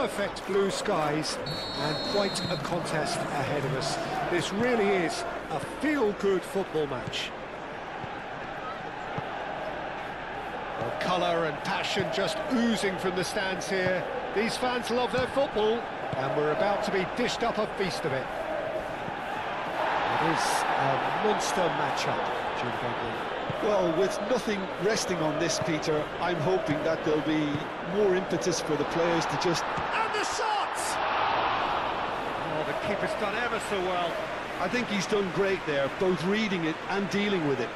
perfect blue skies and quite a contest ahead of us. This really is a feel-good football match. Well, colour and passion just oozing from the stands here. These fans love their football, and we're about to be dished up a feast of it. It is a monster matchup, Jim Begley. Well, with nothing resting on this, Peter, I'm hoping that there'll be more impetus for the players to just... And the shot! Oh, the keeper's done ever so well. I think he's done great there, both reading it and dealing with it.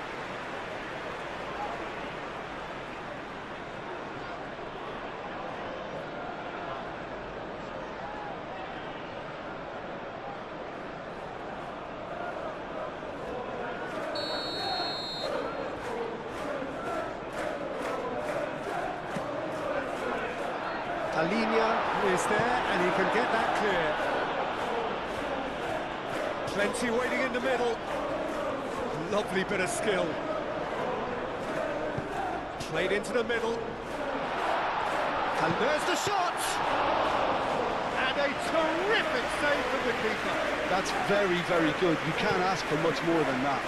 Alinia is there, and he can get that clear. Plenty waiting in the middle. Lovely bit of skill. Played into the middle. And there's the shot! And a terrific save from the keeper. That's very, very good. You can't ask for much more than that.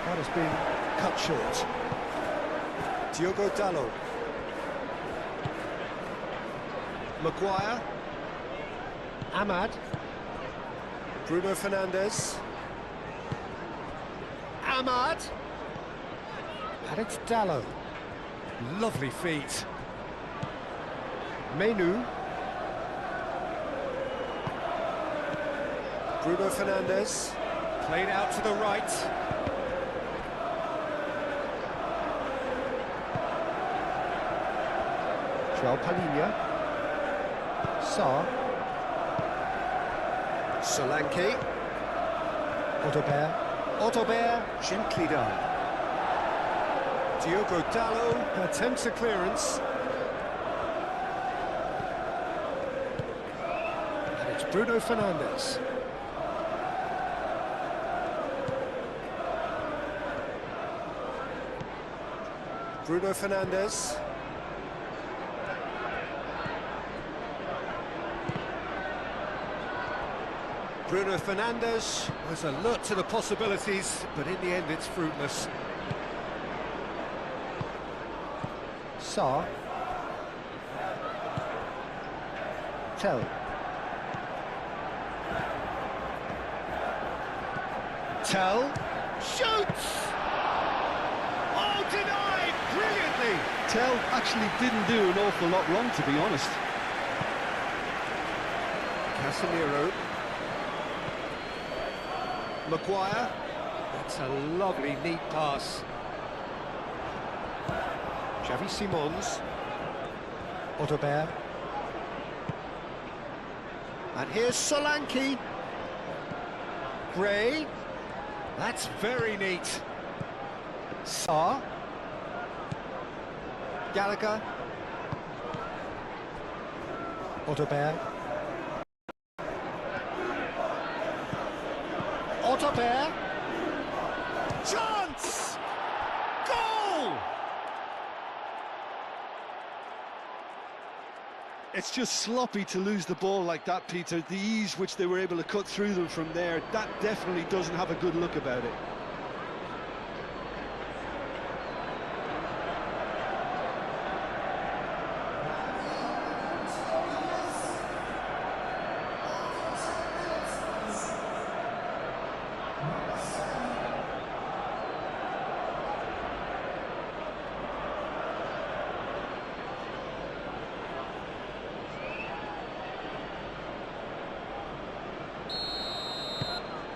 That has been cut short. Diogo Dalot. Maguire. Ahmad. Bruno Fernandes. Ahmad. And it's Dalot. Lovely feet. Menu. Bruno Fernandes. Played out to the right. João Palhinha. Sarr. Solanke. Odobert gently done. Diogo Dalot attempts a clearance. And it's Bruno Fernandes. Bruno Fernandes. Bruno Fernandes was alert to the possibilities, but in the end it's fruitless. Sarr. Tell. Shoots! Oh, denied! Brilliantly! Tell actually didn't do an awful lot wrong, to be honest. Casemiro. Maguire. That's a lovely, neat pass. Xavi Simons. Odobert. And here's Solanke. Gray. That's very neat. Sarr. Gallagher. Odobert. Odobert. Chance! Goal! It's just sloppy to lose the ball like that, Peter. The ease which they were able to cut through them from there, that definitely doesn't have a good look about it.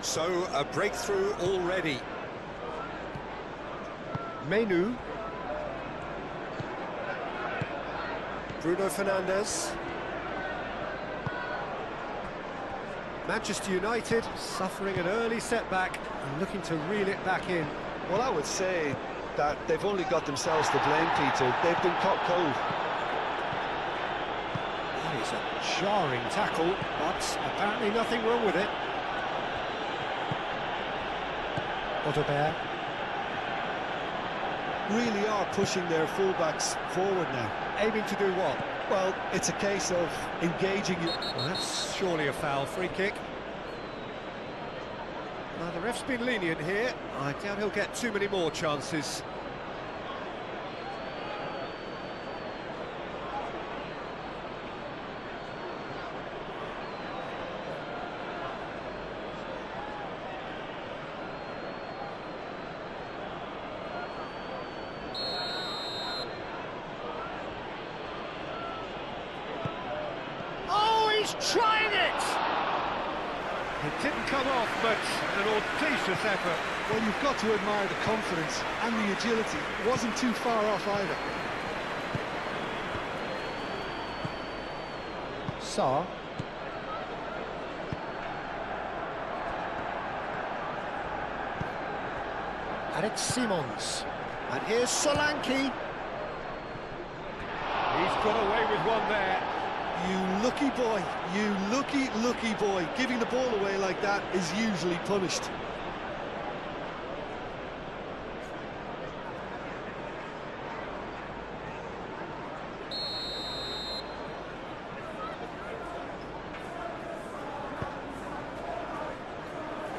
So, a breakthrough already. Menu. Bruno Fernandes. Manchester United suffering an early setback and looking to reel it back in. Well, I would say that they've only got themselves to blame, Peter. They've been caught cold. That is a jarring tackle, but apparently nothing wrong with it. Odobert. Really are pushing their fullbacks forward now. Aiming to do what? Well, it's a case of engaging you. Well, that's surely a foul. Free kick. Now, the ref's been lenient here. I doubt he'll get too many more chances. He's trying it! It didn't come off, but an audacious effort. Well, you've got to admire the confidence and the agility. It wasn't too far off either. Sarr. And it's Simons. And here's Solanke. He's got away with one there. You lucky boy, you lucky boy. Giving the ball away like that is usually punished.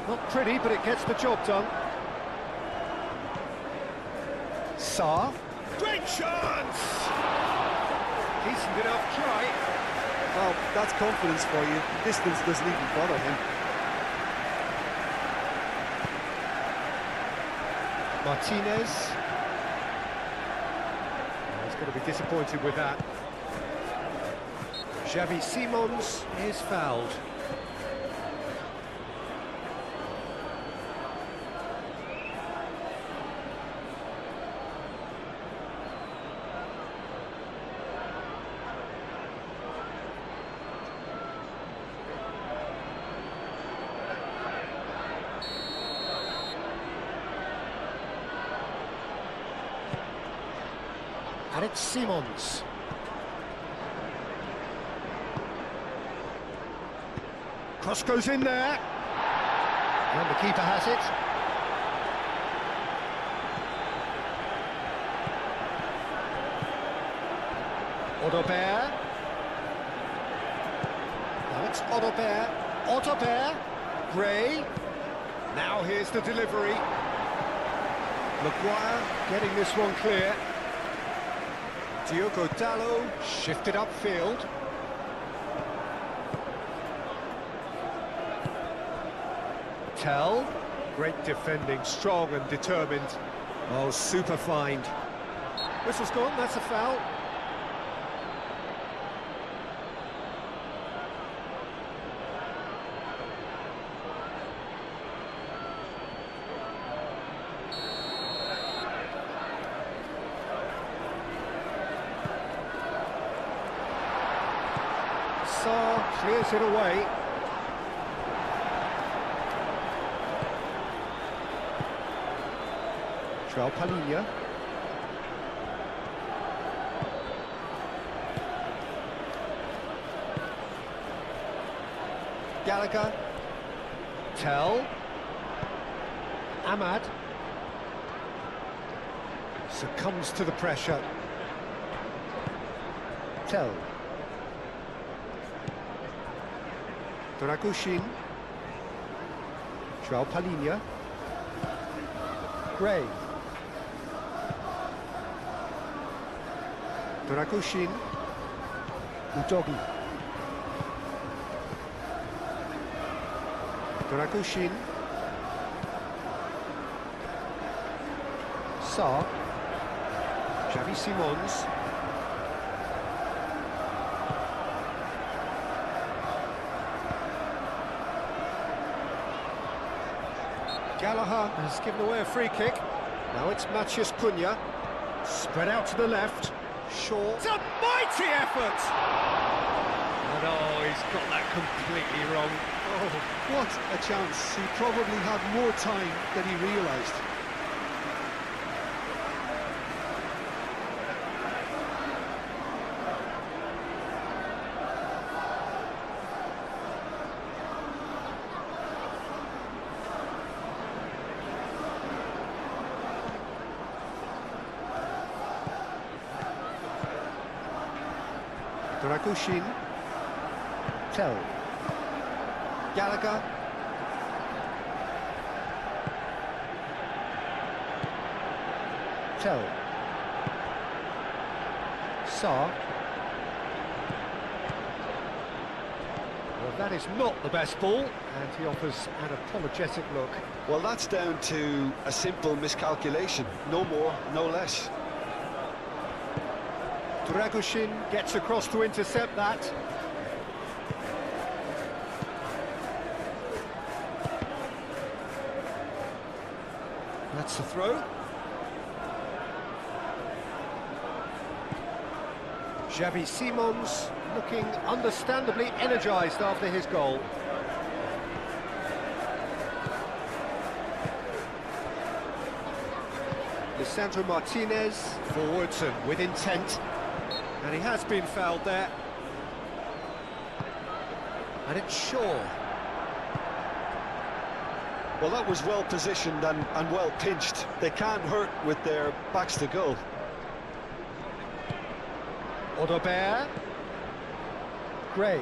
Not pretty, but it gets the job done. Sarr. Great chance! Decent enough try. Well, that's confidence for you. Distance doesn't even bother him. Martinez. Oh, he's going to be disappointed with that. Xavi Simons is fouled. And it's Simons. Cross goes in there. And the keeper has it. Odobert. Now it's Odobert. Odobert. Gray. Now here's the delivery. Maguire getting this one clear. Diogo Dalot shifted upfield. Tell, great defending, strong and determined. Oh, super find. Whistle's gone, that's a foul. Sarr clears it away. Palinha. Gallagher. Tell. Ahmad. Succumbs to the pressure. Tell. Dragushin. Palinha. Gray. Dragushin. Udogi. Dragushin. Sarr. Xavi Simons. Gallagher has given away a free kick. Now it's Matheus Cunha. Spread out to the left. Shaw. It's a mighty effort! And oh, he's got that completely wrong. Oh, what a chance. He probably had more time than he realised. Dragushin. Tell. Gallagher. Tell. Sarr. Well, that is not the best ball, and he offers an apologetic look. Well, that's down to a simple miscalculation. No more, no less. Dragushin gets across to intercept that. That's the throw. Xavi Simons looking understandably energised after his goal. Lisandro Martinez forwards and with intent. And he has been fouled there. And it's Shaw. Well, that was well positioned and well pinched. They can't hurt with their backs to goal. Odobert. Gray.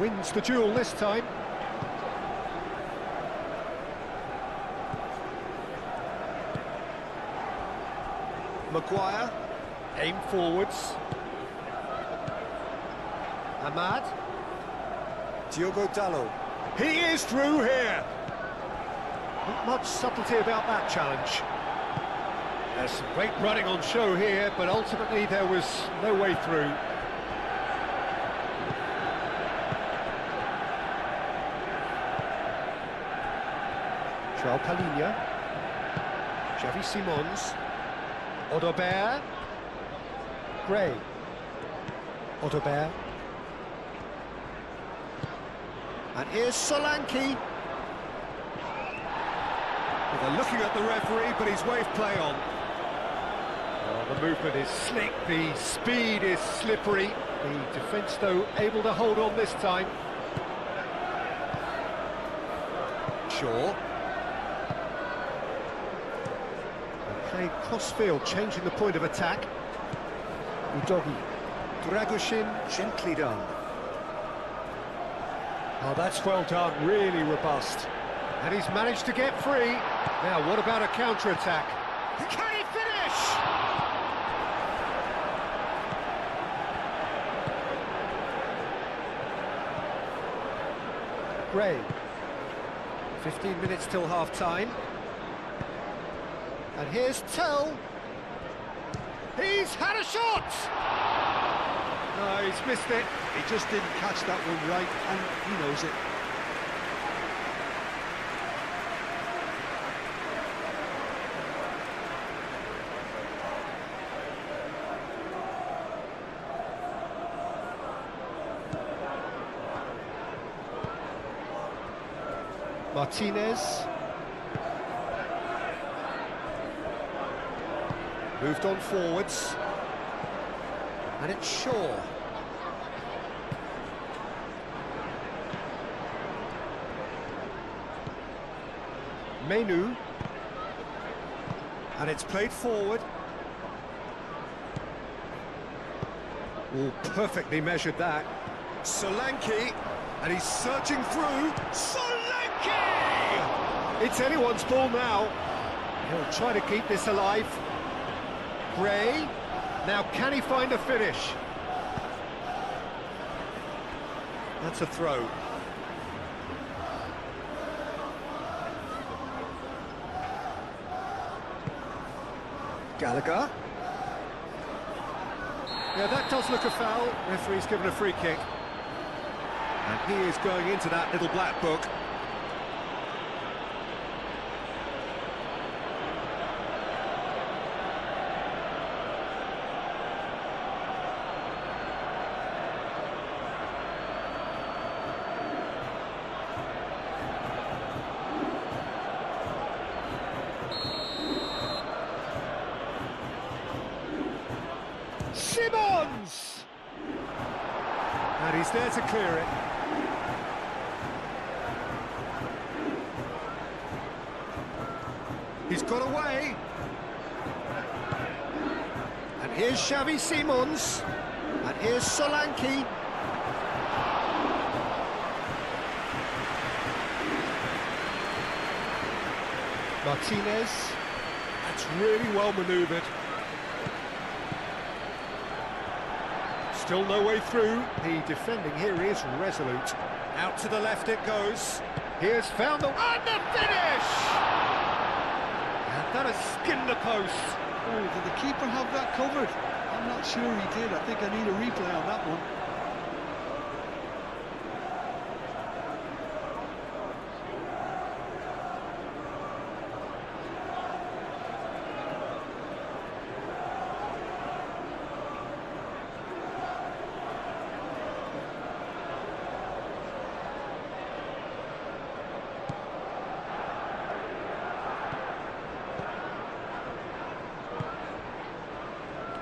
Wins the duel this time. Maguire. Aim forwards. Ahmad. Diogo Dalot. He is through here. Not much subtlety about that challenge. There's some great running on show here, but ultimately there was no way through. João Palhinha. Xavi Simons. Odobert. Gray. Odobert. And here's Solanke. Well, they're looking at the referee, but he's waved play on. Well, the movement is slick, the speed is slippery. The defence, though, able to hold on this time. Shaw. Played cross-field, changing the point of attack. Udogi. Dragushin, gently done. Oh, that's well done, really robust. And he's managed to get free. Now, what about a counter-attack? Can he finish? Gray. 15 minutes till half-time. And here's Tell. He's had a shot! No, he's missed it. He just didn't catch that one right, and he knows it. Martinez. Moved on forwards. And it's Shaw. Menu. And it's played forward. Oh, perfectly measured that. Solanke. And he's searching through. Solanke! It's anyone's ball now. He'll try to keep this alive. Gray. Now, can he find a finish? That's a throw. Gallagher. Yeah, that does look a foul. Referee's given a free kick. And he is going into that little black book. Simons! And he's there to clear it. He's got away. And here's Xavi Simons. And here's Solanke. Martinez. That's really well manoeuvred. Still no way through. The defending here is resolute. Out to the left it goes. Here's found the... And the finish! And that has skinned the post. Oh, did the keeper have that covered? I'm not sure he did. I think I need a replay on that one.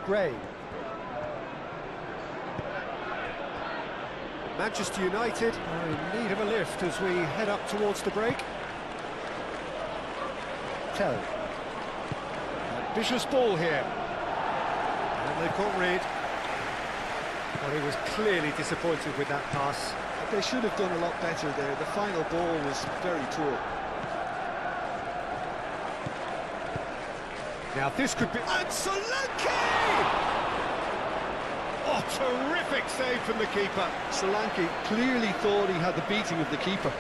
Gray. Manchester United are in need of a lift as we head up towards the break. Tell. Ambitious ball here. And they've got rid. Well, he was clearly disappointed with that pass. They should have done a lot better there. The final ball was very poor. Now this could be... And Solanke! Oh, terrific save from the keeper. Solanke clearly thought he had the beating of the keeper.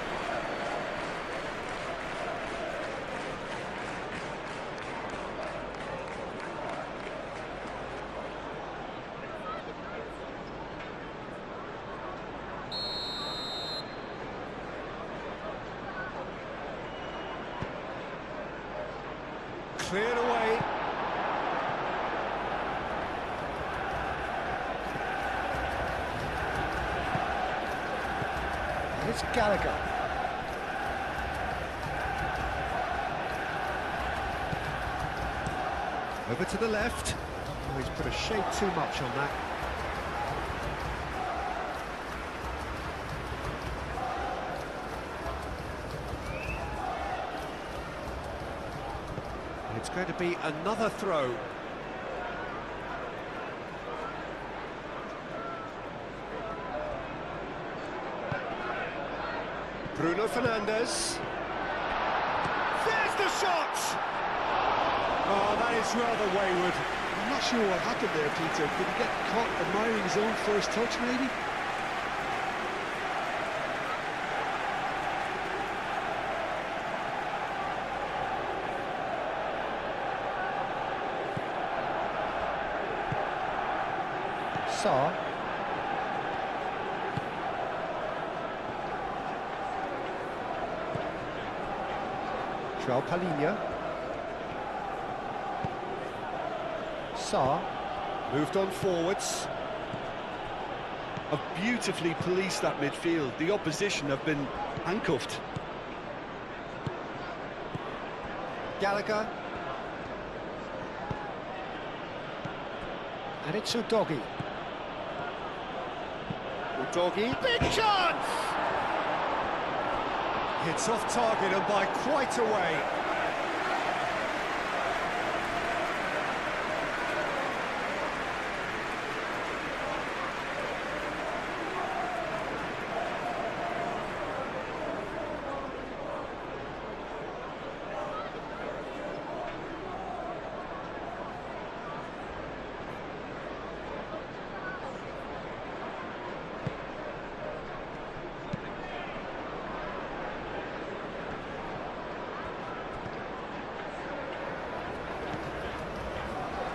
Cleared away. It's Gallagher. Over to the left. Oh, he's put a shade too much on that. It's going to be another throw. Bruno Fernandes. There's the shot! Oh, that is rather wayward. I'm not sure what happened there, Peter. Did he get caught admiring his own first touch, maybe? Saar. João Palhinha. Saar. Moved on forwards. Have beautifully policed that midfield. The opposition have been handcuffed. Gallagher. And it's Udogie. Udogie, big chance! It's off target and by quite a way.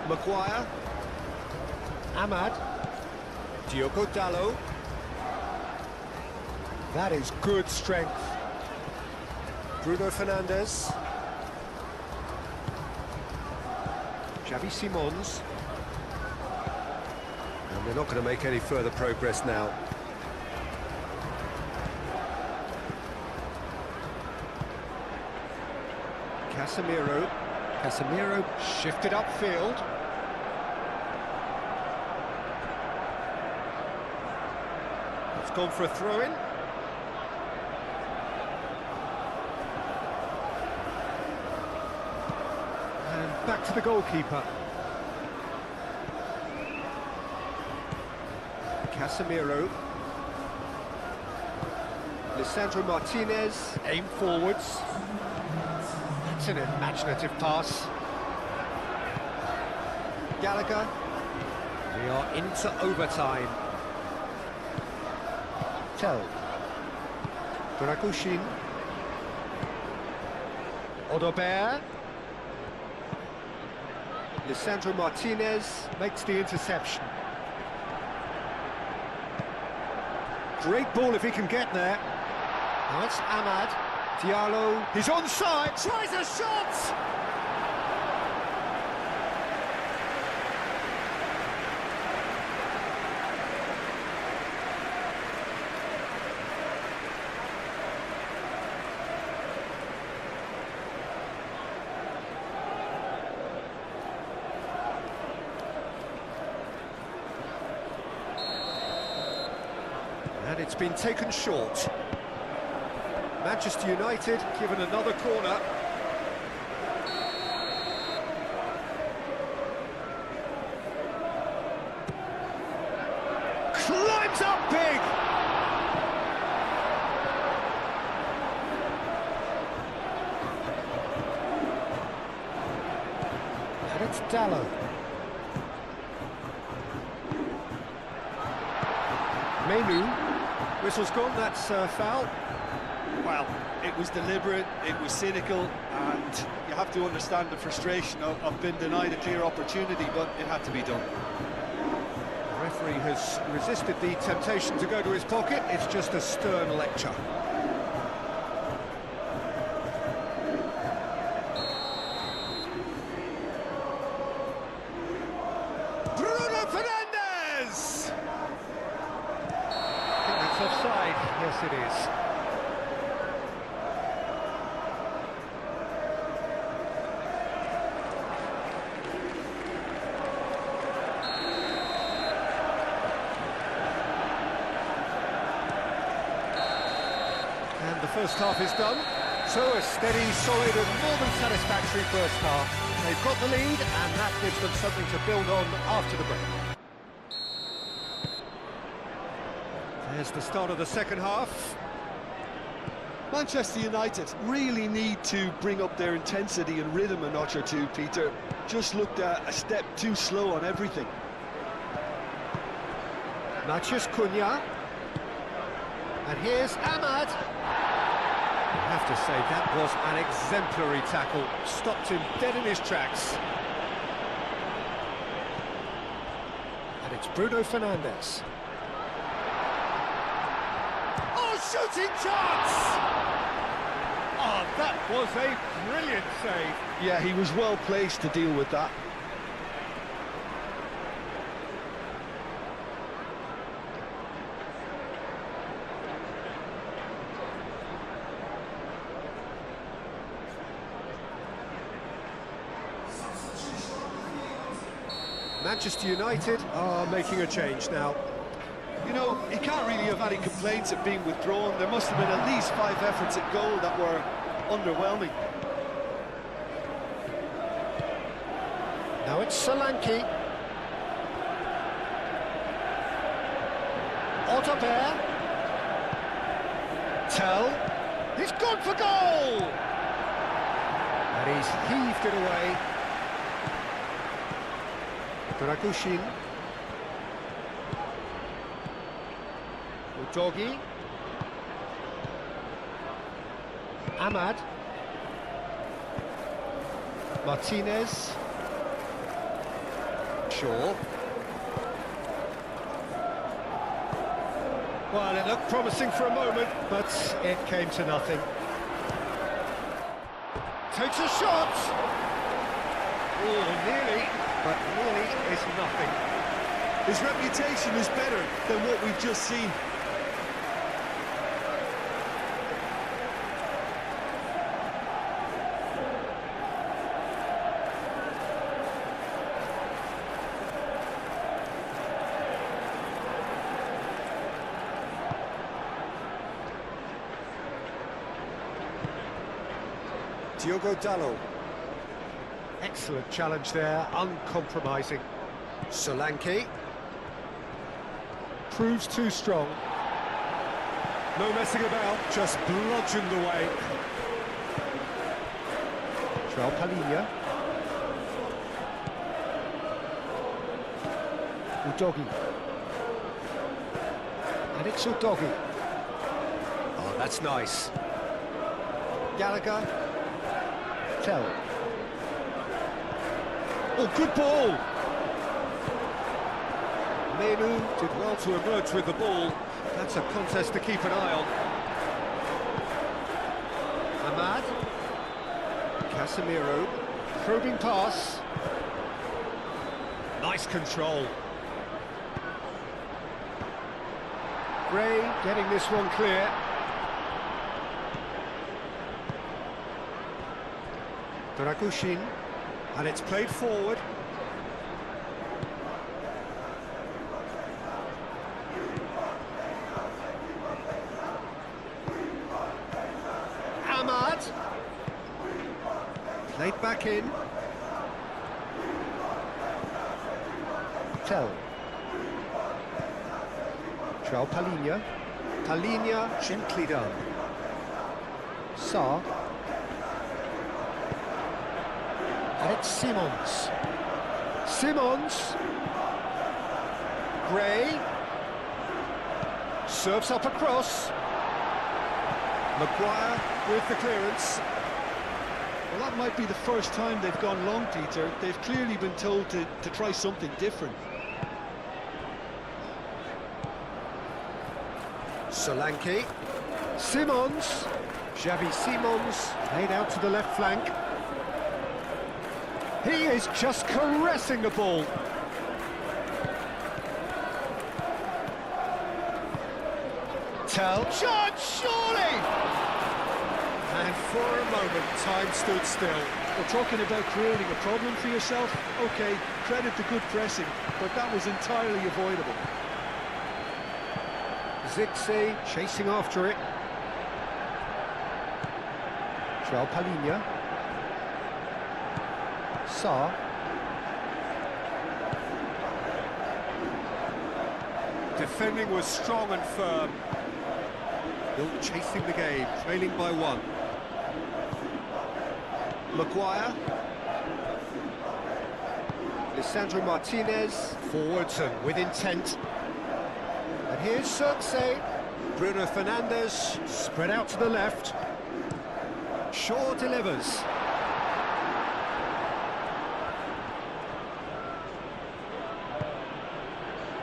Maguire. Ahmad. Diogo Dalot. That is good strength. Bruno Fernandes. Xavi Simons. And they're not going to make any further progress now. Casemiro. Casemiro shifted upfield. It's gone for a throw-in. And back to the goalkeeper. Casemiro. Lisandro Martinez, aim forwards. That's an imaginative pass. Gallagher. We are into overtime. Tell. Dragushin. Odobert. Lisandro Martinez makes the interception. Great ball if he can get there. Now it's Ahmad. Diallo. He's onside. Tries a shot! And it's been taken short. Manchester United given another corner. Climbs up big! And it's Dallo. Menu. Whistle's gone, that's foul. Well, it was deliberate, it was cynical, and you have to understand the frustration of being denied a clear opportunity, but it had to be done. The referee has resisted the temptation to go to his pocket. It's just a stern lecture. Bruno Fernandes! I think that's offside. Yes, it is. The first half is done, so a steady, solid and more than satisfactory first half. They've got the lead and that gives them something to build on after the break. There's the start of the second half. Manchester United really need to bring up their intensity and rhythm a notch or two, Peter. Just looked a step too slow on everything. Matheus Cunha. And here's Ahmad. I have to say, that was an exemplary tackle. Stopped him dead in his tracks. And it's Bruno Fernandes. Oh, shooting chance! Oh, that was a brilliant save. Yeah, he was well placed to deal with that. Manchester United are making a change now. You know, he can't really have any complaints at being withdrawn. There must have been at least 5 efforts at goal that were underwhelming. Now it's Solanke. Odobert. Tell. He's gone for goal! And he's heaved it away. Dragushin. Udogi. Ahmad. Martinez. Shaw. Well, it looked promising for a moment, but it came to nothing. Takes a shot! Oh, nearly. But really is nothing. His reputation is better than what we've just seen. Diogo Dallo. Excellent challenge there, uncompromising. Solanke. proves too strong. No messing about, just bludgeoned away. João Palhinha. Udogi. And it's Udogi. Oh, that's nice. Gallagher. Tell. Oh, good ball! Menu did well to emerge with the ball. That's a contest to keep an eye on. Ahmad. Casemiro. Probing pass. Nice control. Gray getting this one clear. Dragushin. And it's played forward. Ahmad. Played back in. Tell. João Palhinha. Palhinha gently done. Sarr. And it's Simons. Simons. Gray. Serves up across. Maguire with the clearance. Well, that might be the first time they've gone long, Peter. They've clearly been told to try something different. Solanke. Simons. Xavi Simons laid out to the left flank. He is just caressing the ball. Tell. Shot, surely! And for a moment, time stood still. We're talking about creating a problem for yourself. OK, credit the good pressing, but that was entirely avoidable. Zirkzee chasing after it. João Palhinha. Sarr. Defending was strong and firm. Still chasing the game, trailing by one. Maguire. Lisandro Martinez. Forwards and with intent. And here's Zirkzee. Bruno Fernandes. Spread out to the left. Shaw delivers.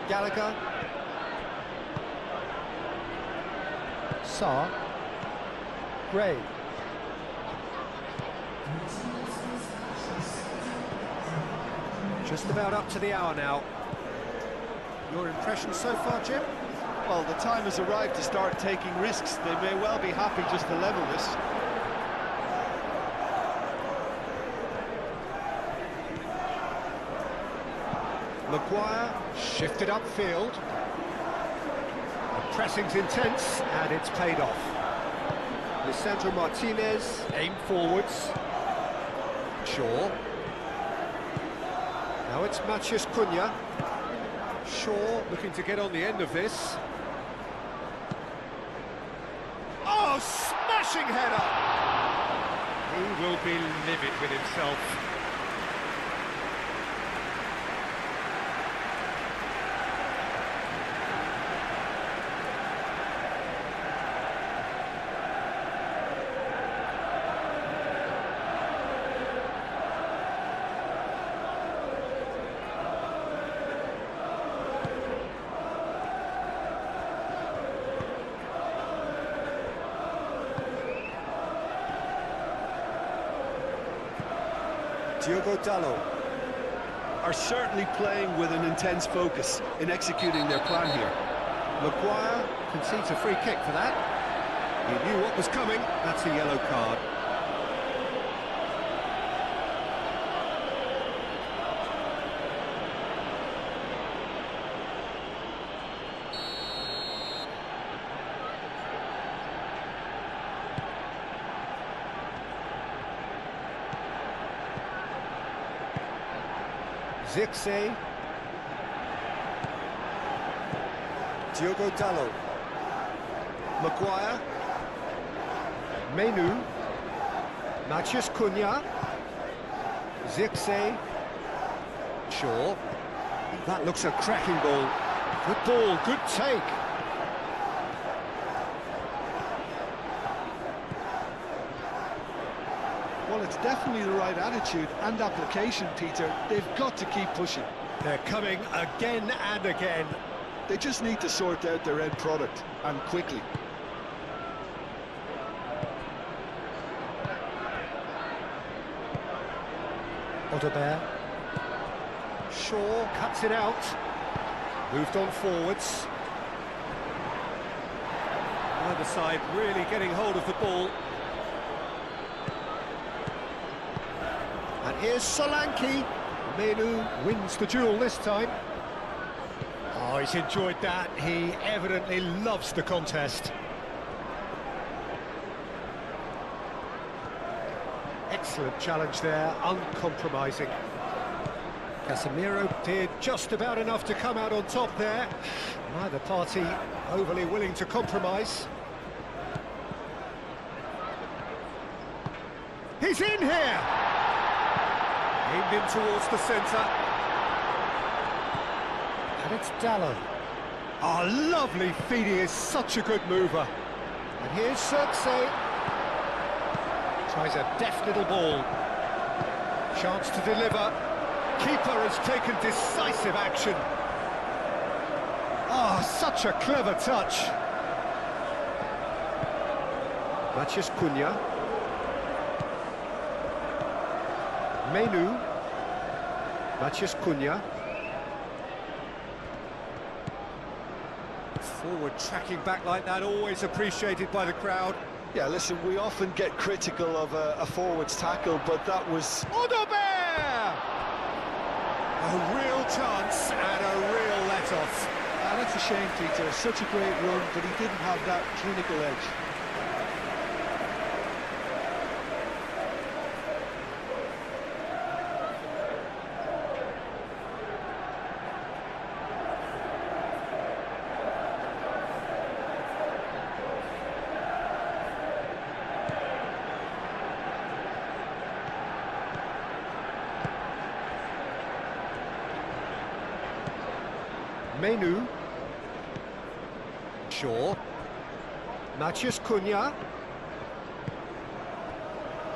Gallagher. Sarr. Gray. Just about up to the hour now. Your impression so far, Jim? Well, the time has arrived to start taking risks. They may well be happy just to level this. Maguire shifted upfield. The pressing's intense and it's paid off. Lisandro Martinez aimed forwards. Shaw. Now it's Matheus Cunha. Shaw looking to get on the end of this. Oh, smashing header! He will be livid with himself. Diogo Dalot are certainly playing with an intense focus in executing their plan here. Maguire concedes a free kick for that. He knew what was coming. That's a yellow card. Zirkzee. Diogo Dalot. Maguire. Menu. Matheus Cunha. Zirkzee. Shaw. That looks a cracking ball. Good ball, good take. Well, it's definitely the right attitude and application, Peter. They've got to keep pushing. They're coming again and again. They just need to sort out their end product, and quickly. Odobert. Shaw cuts it out. Moved on forwards. Either side really getting hold of the ball. And here's Solanke. Menu wins the duel this time. Oh, he's enjoyed that. He evidently loves the contest. Excellent challenge there, uncompromising. Casemiro did just about enough to come out on top there. Neither party overly willing to compromise. He's in here! Aimed in towards the centre. And it's Dalot. Oh, lovely feed, he is such a good mover. And here's Zirkzee. Tries a deft little ball. Chance to deliver. Keeper has taken decisive action. Ah, such a clever touch. Matheus Cunha. Menu. Matheus Cunha. Forward tracking back like that, always appreciated by the crowd. Yeah, listen, we often get critical of a forward's tackle, but that was... Odobert! A real chance and a real let-off. That's a shame, Peter. Such a great run, but he didn't have that clinical edge. Menu. Shaw. Matheus Cunha.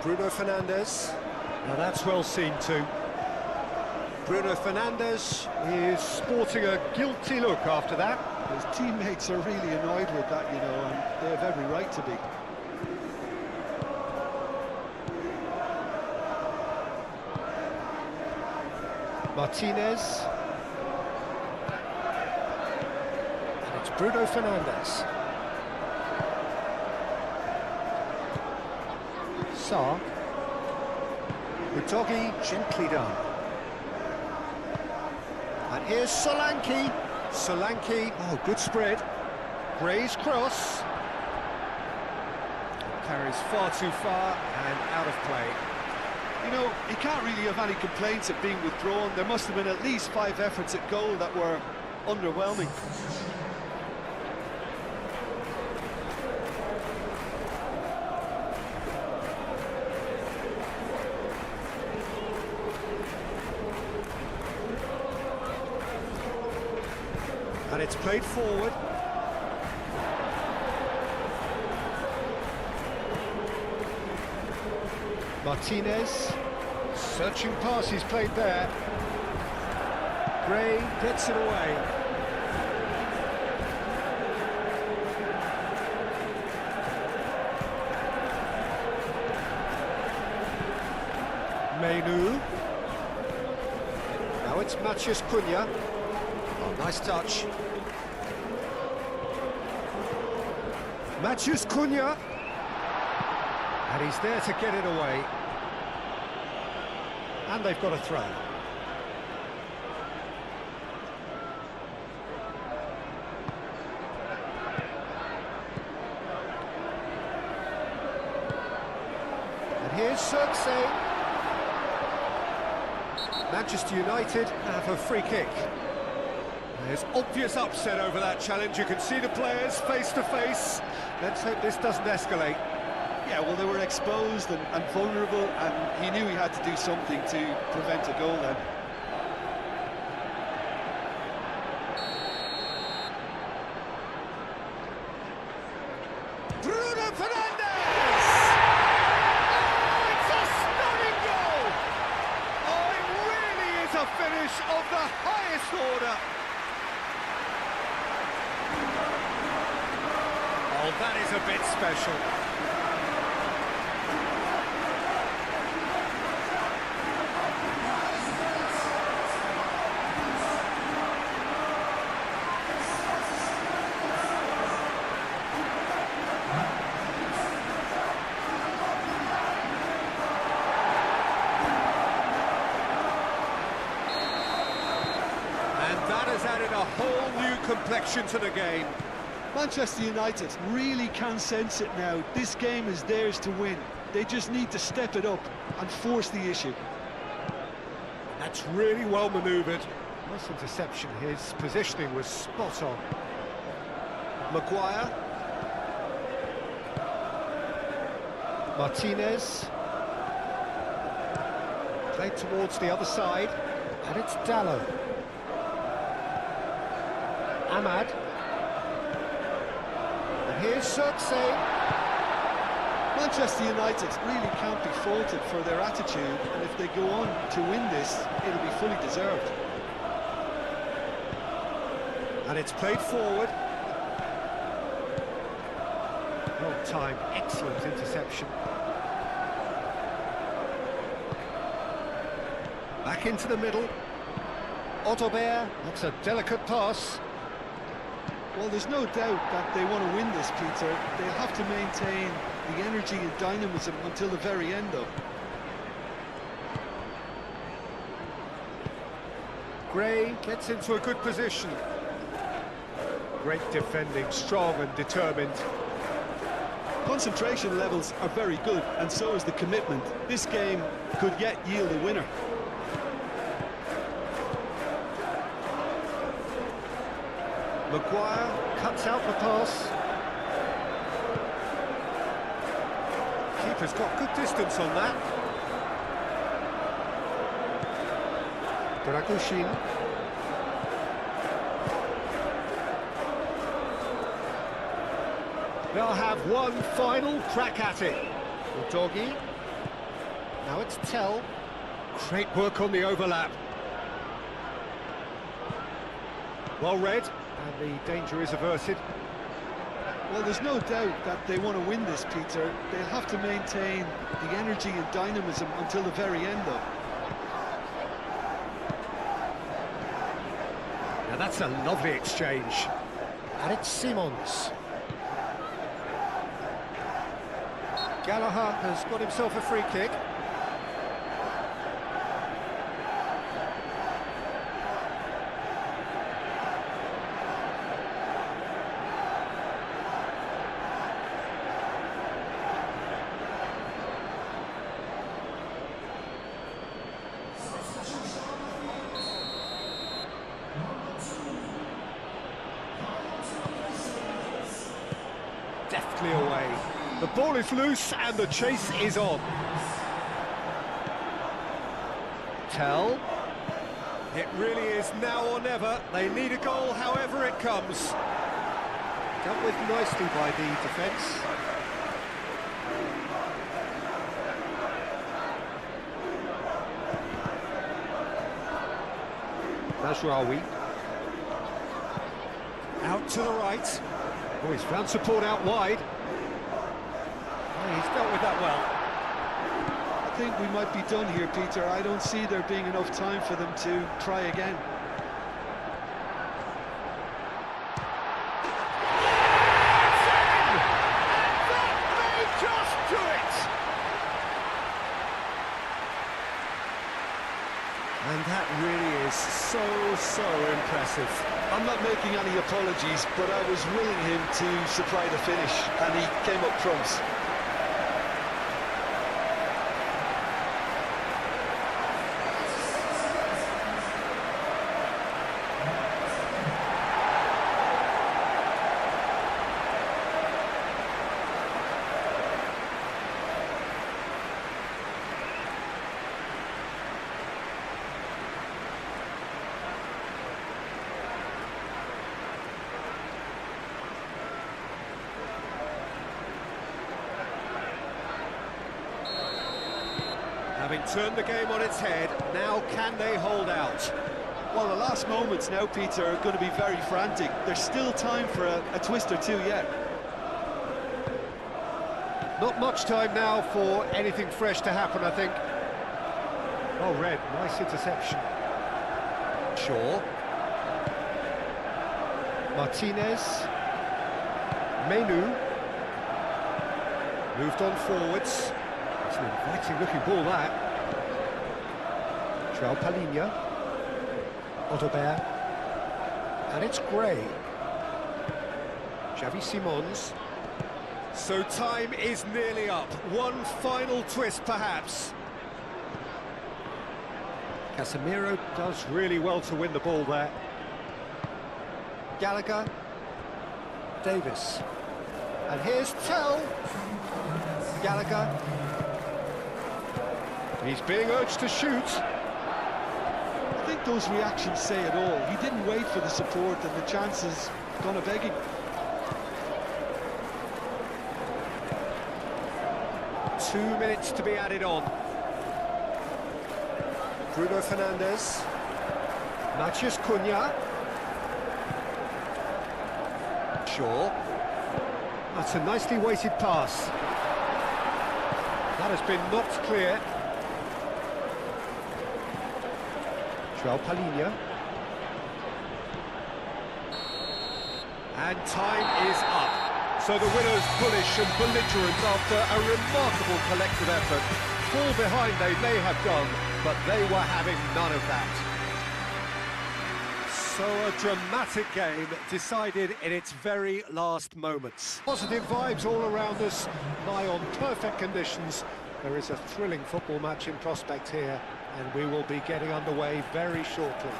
Bruno Fernandes. Now that's well seen too. Bruno Fernandes is sporting a guilty look after that. His teammates are really annoyed with that, you know, and they have every right to be. Martinez. Bruno Fernandes. Sarr. Udogi gently done. And here's Solanke. Solanke, oh, good spread. Gray's cross. Carries far too far and out of play. You know, he can't really have any complaints at being withdrawn. There must have been at least 5 efforts at goal that were underwhelming. And it's played forward. Martinez. Searching pass he's played there. Gray gets it away. Menu. Now it's Matheus Cunha. Oh, nice touch. Matheus Cunha. And he's there to get it away. And they've got a throw. And here's Zirkzee. Manchester United have a free kick. There's obvious upset over that challenge. You can see the players face to face. Let's hope this doesn't escalate. Yeah, well, they were exposed and vulnerable, and he knew he had to do something to prevent a goal then. Bruno Fernandes! Oh, it's a stunning goal! Oh, it really is a finish of the highest order. Oh, that is a bit special. That has added a whole new complexion to the game. Manchester United really can sense it now. This game is theirs to win. They just need to step it up and force the issue. That's really well manoeuvred. Nice interception. His positioning was spot on. Maguire. Martinez. Played towards the other side. And it's Dallo. Ahmad. And here's Xerxes. Manchester United really can't be faulted for their attitude, and if they go on to win this, it'll be fully deserved. And it's played forward. Well timed, excellent interception. Back into the middle. Otobert, that's a delicate pass. Well, there's no doubt that they want to win this, Peter. They'll have to maintain the energy and dynamism until the very end, though. Gray gets into a good position. Great defending, strong and determined. Concentration levels are very good, and so is the commitment. This game could yet yield a winner. Maguire cuts out the pass. Keeper's got good distance on that. Dragushin. They'll have one final crack at it. Doggy. Now it's Tell. Great work on the overlap. Well read, and the danger is averted. Well, there's no doubt that they want to win this, Peter. They'll have to maintain the energy and dynamism until the very end, though. Now that's a lovely exchange. And it's Simons. Gallagher has got himself a free kick. Deftly away. The ball is loose and the chase is on. Tell. It really is now or never. They need a goal however it comes. Dealt with nicely by the defence. Mazraoui. Out to the right. Oh, he's found support out wide. Oh, he's dealt with that well. I think we might be done here, Peter. I don't see there being enough time for them to try again. And that really is so impressive. I'm not making any apologies, but I was willing him to supply the finish, and he came up trumps. can turn the game on its head. Now can they hold out? Well, the last moments now, Peter, are going to be very frantic. There's still time for a twist or two yet. Not much time now for anything fresh to happen, I think. Oh, Red, nice interception. Shaw. Martinez. Menu. Moved on forwards. It's an inviting looking ball, that. João Palhinha. Odobert. And it's Gray. Xavi Simons. So time is nearly up. One final twist, perhaps. Casemiro does really well to win the ball there. Gallagher. Davis. And here's Tell. Gallagher. He's being urged to shoot. I think those reactions say it all. He didn't wait for the support, and the chances gone a begging. Two minutes to be added on. Bruno Fernandes. Matheus Cunha. Shaw. That's a nicely weighted pass. That has been knocked clear. João Palhinha. And time is up. So the winners bullish and belligerent after a remarkable collective effort. Fall behind they may have done, but they were having none of that. So a dramatic game decided in its very last moments. Positive vibes all around us, nigh on perfect conditions. There is a thrilling football match in prospect here, and we will be getting underway very shortly.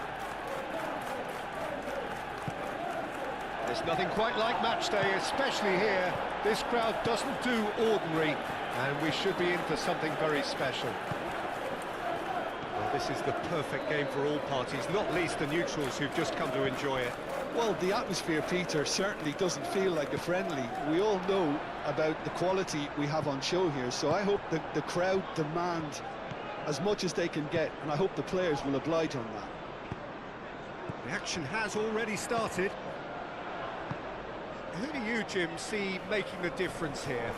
There's nothing quite like match day, especially here. This crowd doesn't do ordinary, and we should be in for something very special. Well, this is the perfect game for all parties, not least the neutrals who've just come to enjoy it. Well, the atmosphere, Peter, certainly doesn't feel like a friendly. We all know about the quality we have on show here, so I hope that the crowd demand as much as they can get, and I hope the players will oblige on that. The action has already started. Who do you, Jim, see making the difference here?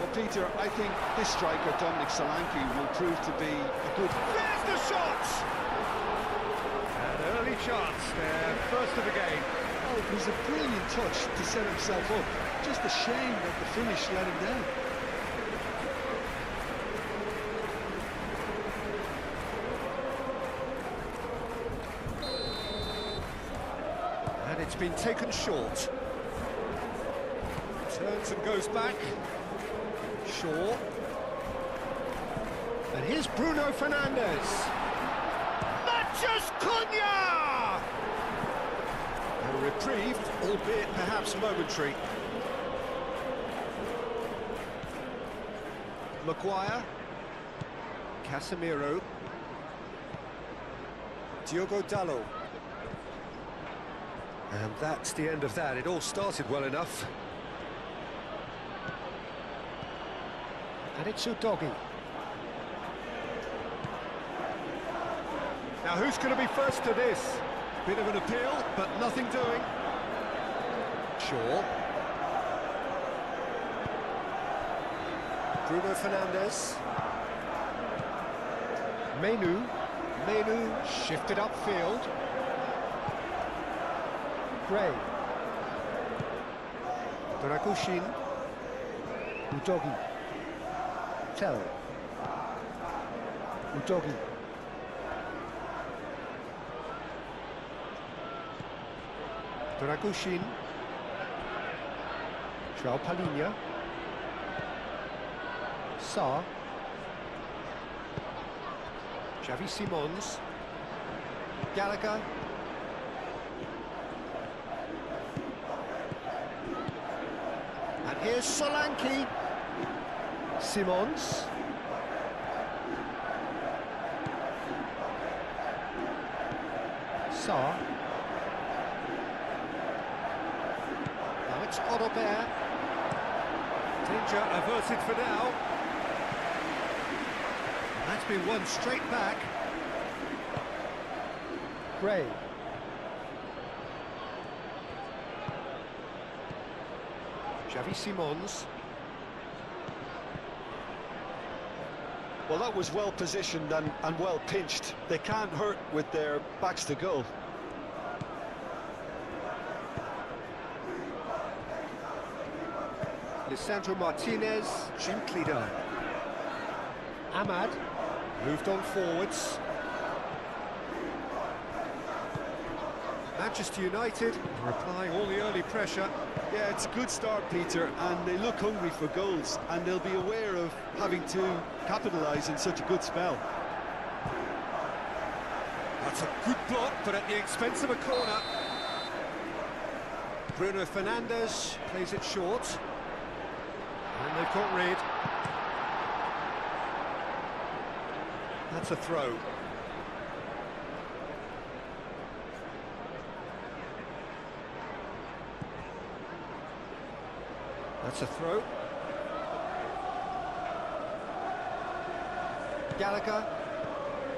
Well, Peter, I think this striker, Dominic Solanke, will prove to be a good... There's the shot! An early chance there, first of the game. Oh, it was a brilliant touch to set himself up. Just a shame that the finish let him down. And it's been taken short. Turns and goes back. Shaw. And here's Bruno Fernandes. Matheus Cunha! A reprieve, albeit perhaps momentary. Maguire. Casemiro. Diogo Dalot. And that's the end of that. It all started well enough. And it's Udogi. Now who's going to be first to this? Bit of an appeal, but nothing doing. Shaw. Bruno Fernandes. Menu. Menu shifted upfield. Gray. Dragusin. Udogi. Tell. Udogi. Dragusin. João Palhinha. Sarr. Xavi Simons. Gallagher. And here's Solanke. Simons. Sarr. Now it's Odobert. Danger averted for now. And that's been won straight back. Gray. Xavi Simons. Well, that was well positioned and well pinched. They can't hurt with their backs to goal. Lisandro Martinez, gently done. Ahmad, moved on forwards. Manchester United are applying all the early pressure. Yeah, it's a good start, Peter, and they look hungry for goals, and they'll be aware of having to capitalise in such a good spell. That's a good block, but at the expense of a corner. Bruno Fernandes plays it short. And they've got rid. That's a throw. That's a throw. Gallagher.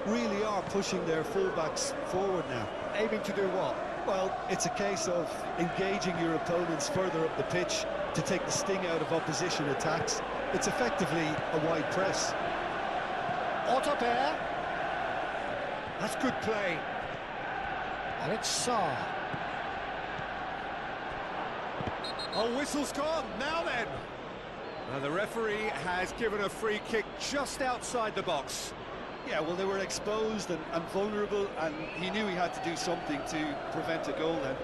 Really are pushing their fullbacks forward now. Aiming to do what? Well, it's a case of engaging your opponents further up the pitch to take the sting out of opposition attacks. It's effectively a wide press. Otterbeer. That's good play. And it's Sarr. Oh, whistle's gone, now then! Now the referee has given a free kick just outside the box. Yeah, well, they were exposed and vulnerable, and he knew he had to do something to prevent a goal then.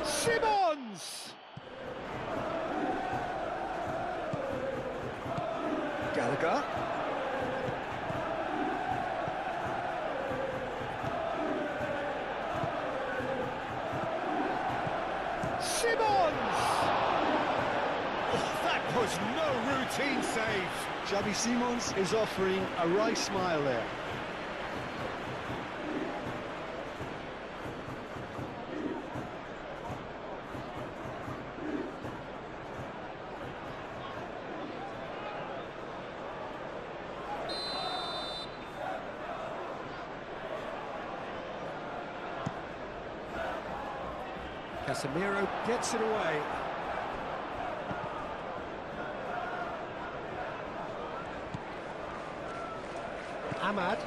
Simons! Gallagher. Simons! Oh, that was no routine save. Xavi Simons is offering a wry smile there. Casemiro gets it away. Ahmad.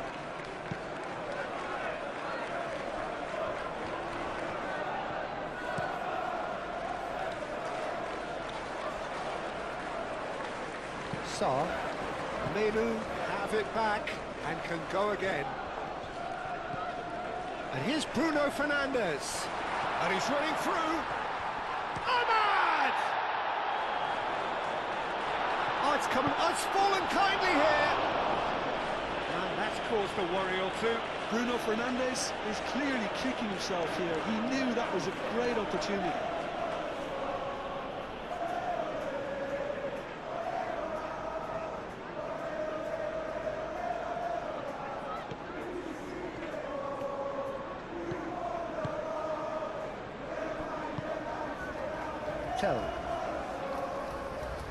Sarr. Menu have it back and can go again. And here's Bruno Fernandes. And he's running through. Ahmad! Oh, it's coming. Oh, it's fallen kindly here. And that's caused a worry or two. Bruno Fernandes is clearly kicking himself here. He knew that was a great opportunity.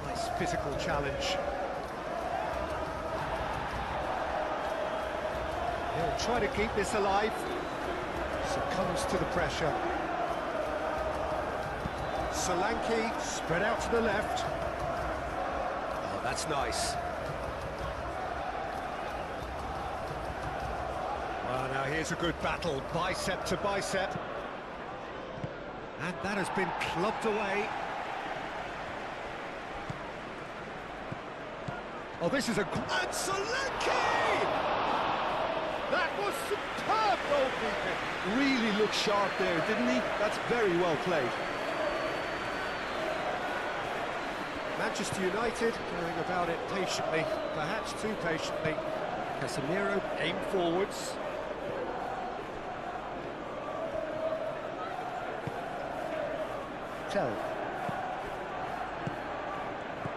Nice physical challenge. He'll try to keep this alive. Succumbs to the pressure. Solanke spread out to the left. Oh, that's nice. Well, now here's a good battle, bicep to bicep. And that has been clubbed away. Oh, this is a... And Solanke! That was superb goalkeeping. Really looked sharp there, didn't he? That's very well played. Manchester United going about it patiently, perhaps too patiently. Casemiro aimed forwards.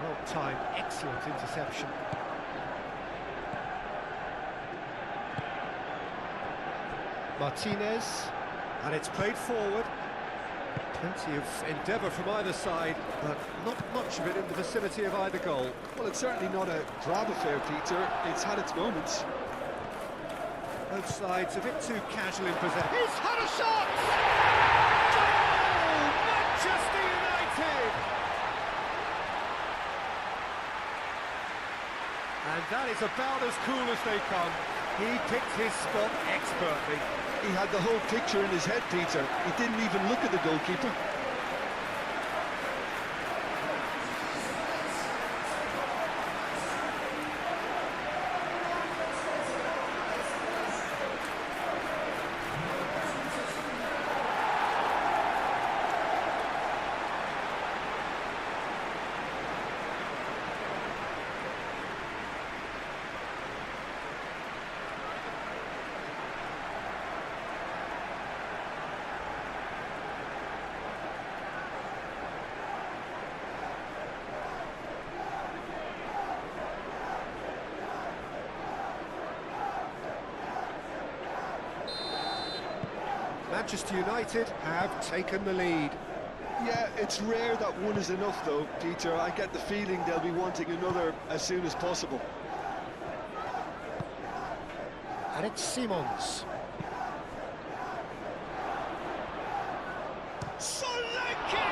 Well, time. Excellent interception. Martinez, and it's played forward. Plenty of endeavour from either side, but not much of it in the vicinity of either goal. Well, it's certainly not a drab affair, Peter. It's had its moments. Both sides a bit too casual in possession. He's had a shot! Goal! Manchester United! And that is about as cool as they come. He picked his spot expertly. He had the whole picture in his head, Peter. He didn't even look at the goalkeeper. Manchester United have taken the lead. Yeah, it's rare that one is enough, though, Peter. I get the feeling they'll be wanting another as soon as possible. And it's Simons. Solanke!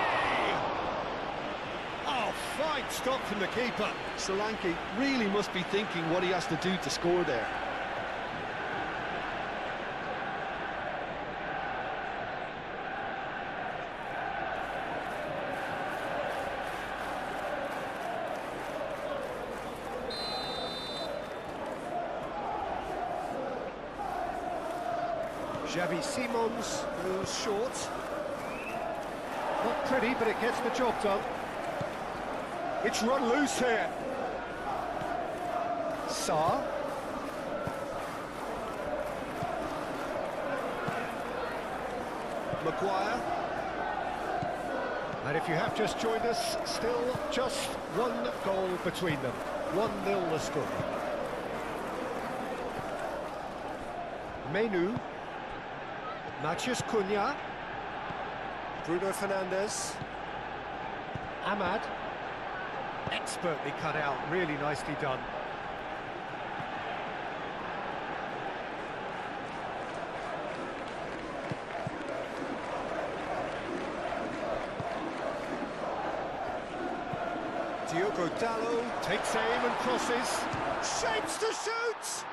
Oh, fine stop from the keeper. Solanke really must be thinking what he has to do to score there. Xavi Simons goes short. Not pretty, but it gets the job done. It's run loose here. Sarr. Maguire. And if you have just joined us, still just one goal between them. 1-0 the score. Menu. Matheus Cunha, Bruno Fernandes, Ahmad, expertly cut out, really nicely done. Diogo Dalot takes aim and crosses, shapes to shoot!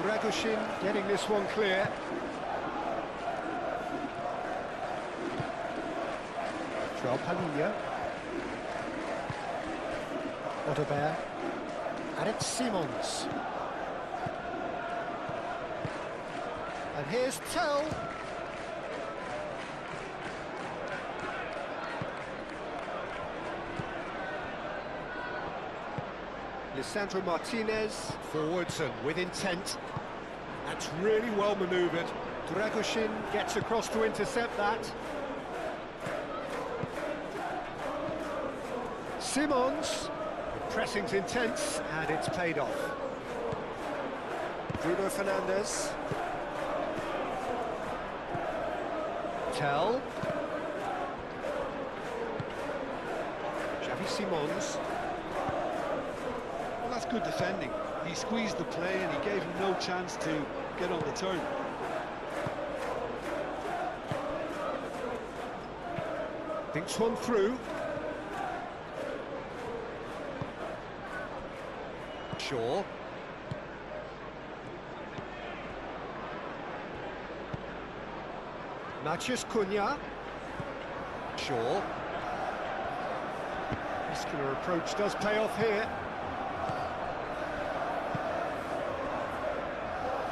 Dragoshin getting this one clear. João Palhinha. Odobert. And it's Simons. And here's Tell. Lisandro Martinez, forwards and with intent. That's really well manoeuvred. Dragoshin gets across to intercept that. Simons, pressing's intense, and it's paid off. Bruno Fernandes. Tell. Xavi Simons. Well, that's good defending. He squeezed the play and he gave him no chance to get on the turn. Thinks one through. Shaw. Matheus Cunha. Shaw. Muscular approach does pay off here.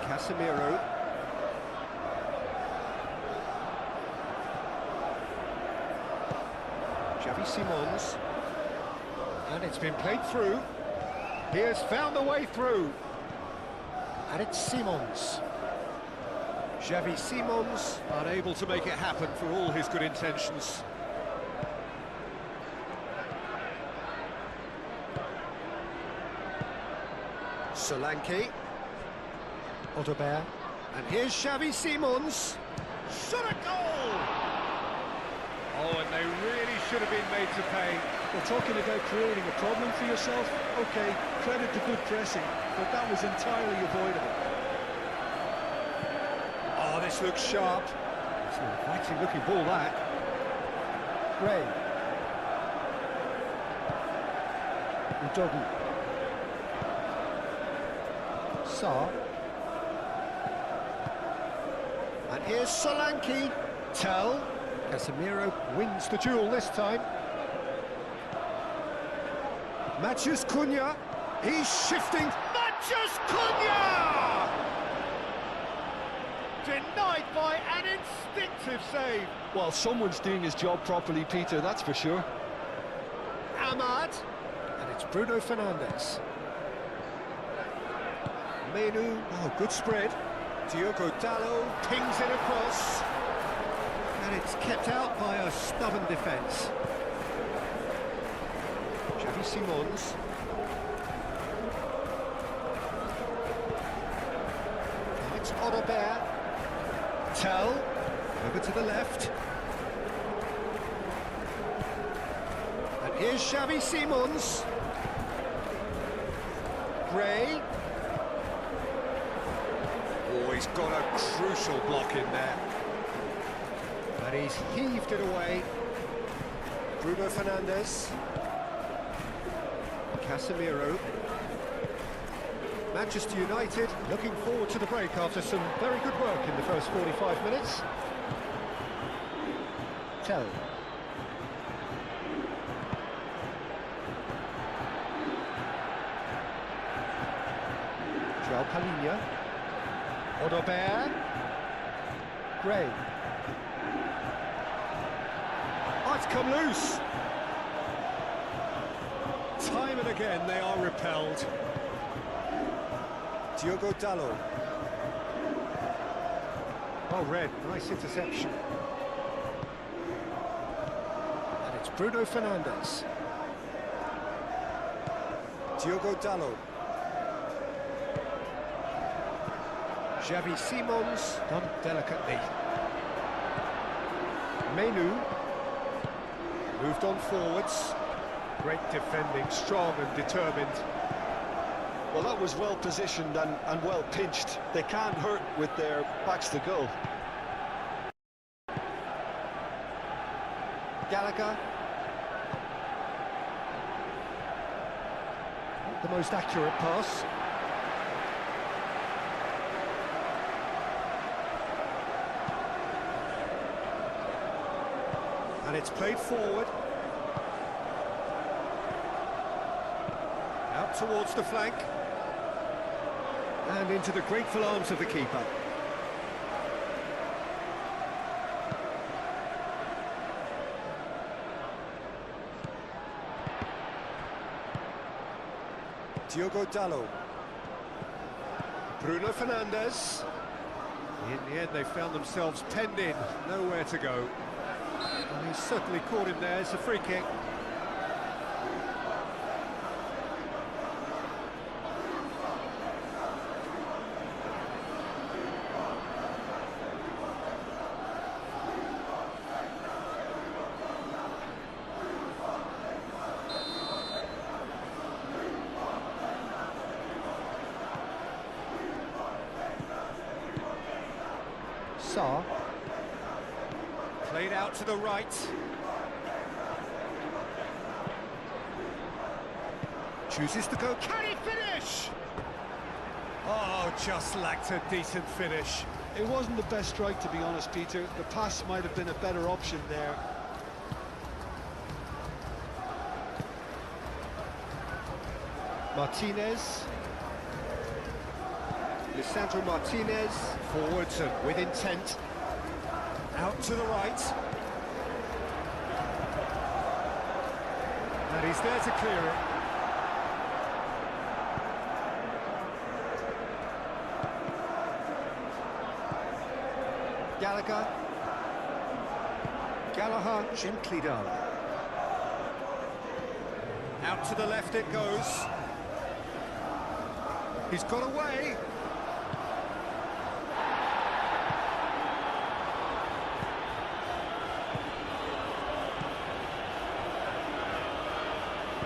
Casemiro. Xavi Simons. And it's been played through. He has found the way through. And it's Simons. Xavi Simons unable to make it happen for all his good intentions. Solanke. Odobert. And here's Xavi Simons. Shot a goal! Oh, and they really should have been made to pay. We're talking about creating a problem for yourself. Okay, credit the good pressing, but that was entirely avoidable. Oh, this looks sharp. It's an inviting looking ball, that. Gray. Udogi. Sarr. And here's Solanke. Tell. Casemiro wins the duel this time. Matheus Cunha. He's shifting. Matheus Cunha! Denied by an instinctive save. Well, someone's doing his job properly, Peter, that's for sure. Ahmad. And it's Bruno Fernandes. Menu. Oh, good spread. Diogo Dalot pings it across. And it's kept out by a stubborn defence. Xavi Simons. And it's Odobert. Tell. Over to the left. And here's Xavi Simons. Gray. Oh, he's got a crucial block in there. But he's heaved it away. Bruno Fernandes. Casemiro. Manchester United looking forward to the break after some very good work in the first 45 minutes. Tell. João Palhinha. Odobert. Gray. Oh, it's come loose. Time and again they are repelled. Diogo Dalot. Oh, red, nice interception. And it's Bruno Fernandes. Diogo Dalot. Xavi Simons, done delicately. Menu. Moved on forwards. Great defending, strong and determined. Well, that was well positioned and well pinched. They can't hurt with their backs to goal. Gallagher. Not the most accurate pass. And it's played forward. Out towards the flank. And into the grateful arms of the keeper. Diogo Dalot. Bruno Fernandes. In the end, they found themselves penned in, nowhere to go. And he's certainly caught him there. It's a free kick. Sarr. Played out to the right. Chooses to go. Can he finish? Oh, just lacked a decent finish. It wasn't the best strike, to be honest, Peter. The pass might have been a better option there. Martinez. Lisandro Martinez. Forwards and with intent. Out to the right. And he's there to clear it. Gallagher. Gallagher gently done. Out to the left it goes. He's got away.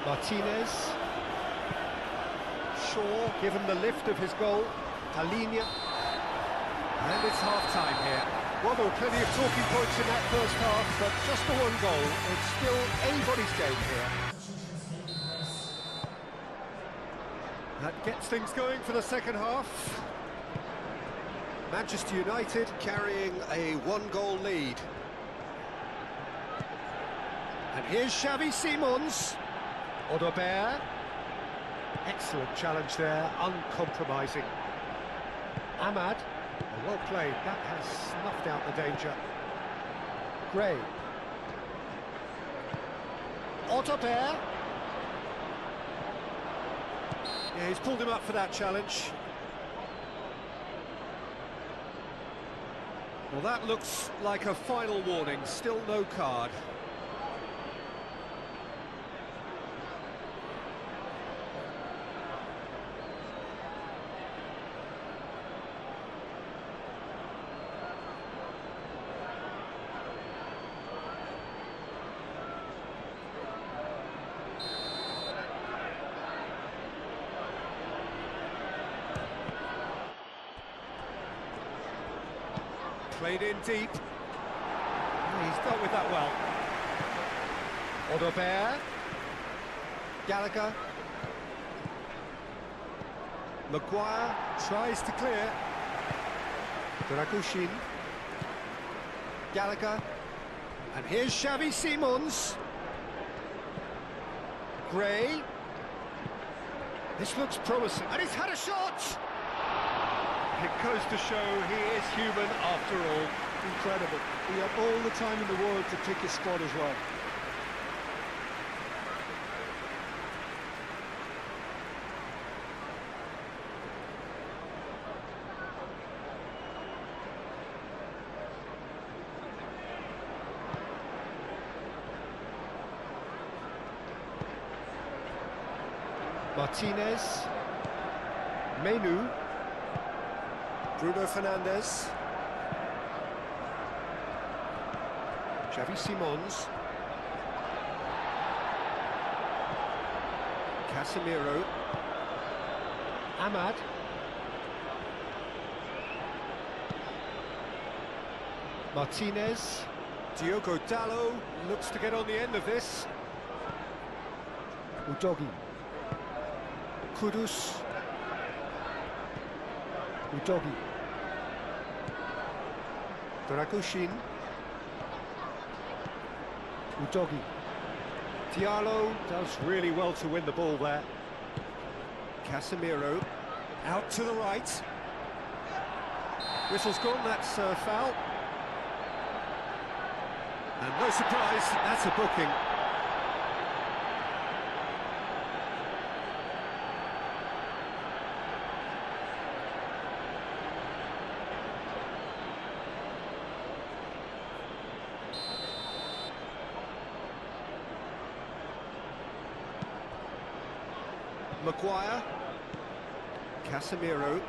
Martinez. Shaw, given the lift of his goal. Talinia. And it's half-time here. Well, there were plenty of talking points in that first half, but just the one goal. It's still anybody's game here. That gets things going for the second half. Manchester United carrying a one-goal lead. And here's Xavi Simons. Odobert. Excellent challenge there, uncompromising. Ahmad. Well played, that has snuffed out the danger. Gray. Odobert. Yeah, he's pulled him up for that challenge. Well, that looks like a final warning, still no card. Played in deep. He's dealt with that well. Odobert. Gallagher. Maguire tries to clear. Dragushin. Gallagher. And here's Xavi Simons. Gray. This looks promising. And he's had a shot! It goes to show he is human after all. Incredible. He had all the time in the world to pick his spot as well. Martinez. Menu. Bruno Fernandes. Xavi Simons. Casemiro. Ahmad. Martinez. Diogo Dalot looks to get on the end of this. Udogi. Kudus. Udogi. Dragushin. Udogi. Diallo does really well to win the ball there. Casemiro. Out to the right. Whistle's gone, that's a foul. And no surprise, that's a booking. Maguire. Casemiro.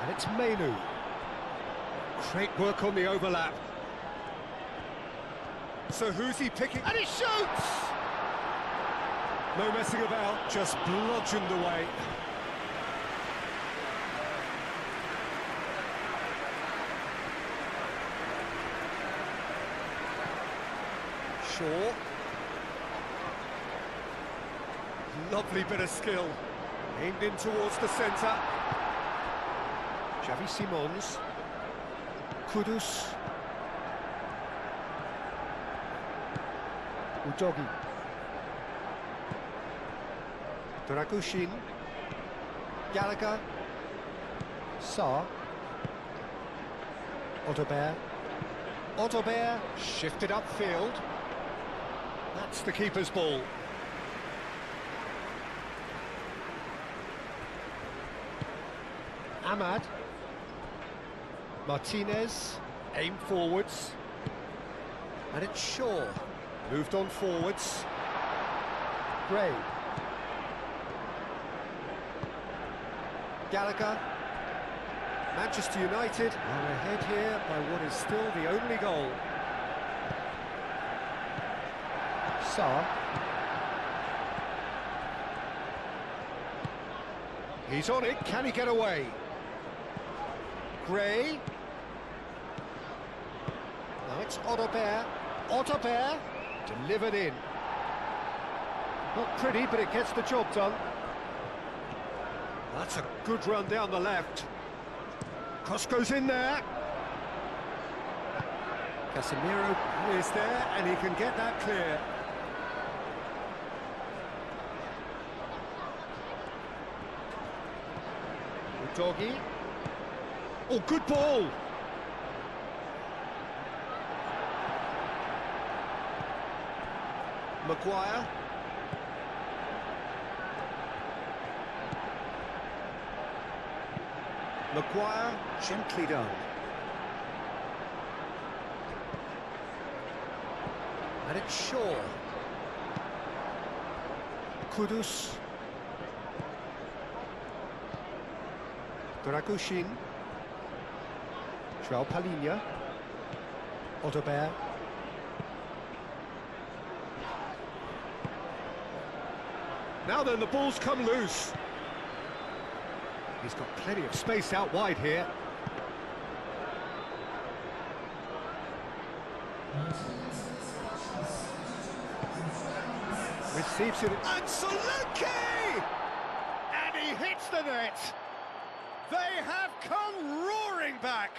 And it's Menu. Great work on the overlap. So who's he picking? And he shoots! No messing about, just bludgeoned away. Shaw. Lovely bit of skill. Aimed in towards the centre. Xavi Simons. Kudus. Udogi. Dragushin. Gallagher. Sarr. Odobert. Odobert shifted upfield. That's the keeper's ball. Ahmad. Martinez. Aimed forwards. And it's Shaw. Moved on forwards. Gray. Gallagher. Manchester United are ahead here by what is still the only goal. Sarr. He's on it, can he get away? Gray. Now it's Otterbeer. Otterbeer delivered in. Not pretty, but it gets the job done. That's a good run down the left. Cross goes in there. Casemiro is there, and he can get that clear. Doggy. Oh, good ball. Maguire. Maguire, gently done. And it's Shaw. Kudus. Dragushin. João Palhinha. Otterbeer. Now then, the ball's come loose. He's got plenty of space out wide here. Receives it. And Solanke! And he hits the net. They have come roaring back.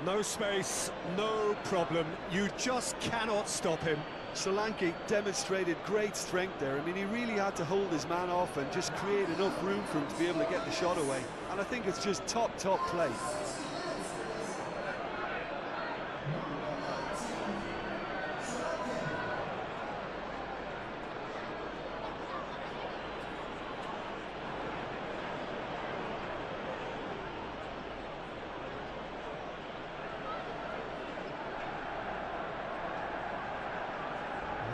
No space, no problem. You just cannot stop him. Solanke demonstrated great strength there. I mean, he really had to hold his man off and just create enough room for him to be able to get the shot away. And I think it's just top play.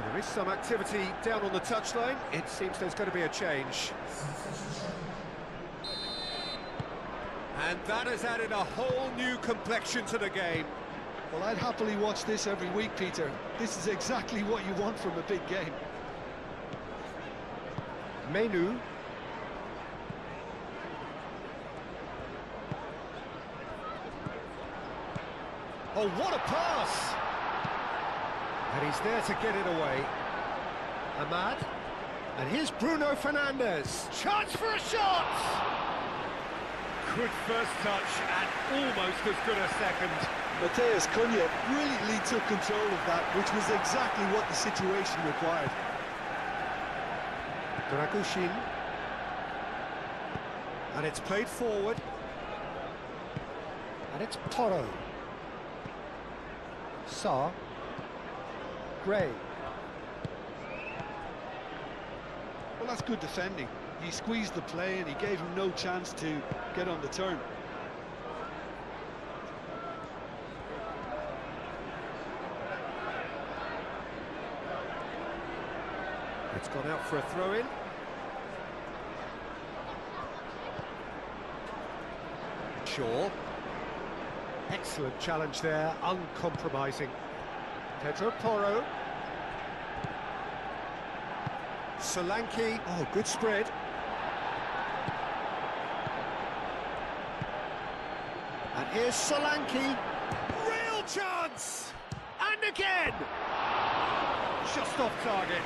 There is some activity down on the touchline. It seems there's going to be a change. And that has added a whole new complexion to the game. Well, I'd happily watch this every week, Peter. This is exactly what you want from a big game. Menu. Oh, what a pass! And he's there to get it away. Ahmad. And here's Bruno Fernandes. Chance for a shot! Good first touch and almost as good a second. Matheus Cunha brilliantly took control of that, which was exactly what the situation required. Dragushin. And it's played forward. And it's Porro. Sarr. Gray. Well, that's good defending. He squeezed the play and he gave him no chance to get on the turn. It's gone out for a throw-in. Shaw. Excellent challenge there, uncompromising. Pedro Porro. Solanke. Oh, good spread. And here's Solanke. Real chance! And again! Just off target.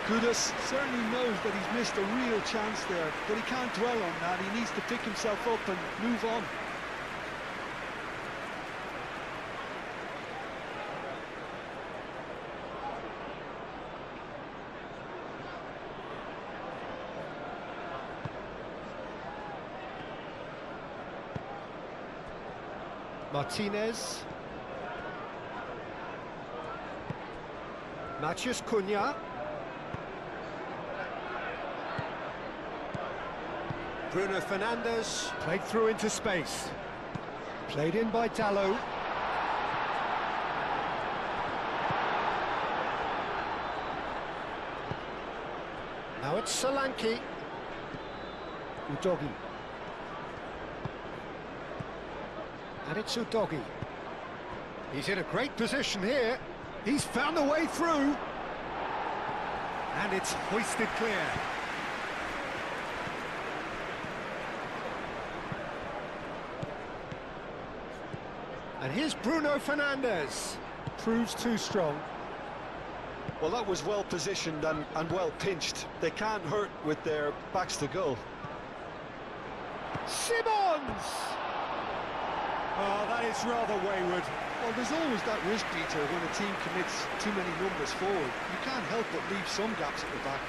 Kudus certainly knows that he's missed a real chance there, but he can't dwell on that. He needs to pick himself up and move on. Martinez. Matheus Cunha. Bruno Fernandes. Played through into space. Played in by Dalot. Now it's Solanke. Udogi. And it's Udogi. He's in a great position here. He's found a way through. And it's hoisted clear. And here's Bruno Fernandes. Proves too strong. Well, that was well positioned and well pinched. They can't hurt with their backs to goal. Simons! Oh, that is rather wayward. Well, there's always that risk, Peter, when a team commits too many numbers forward. You can't help but leave some gaps at the back.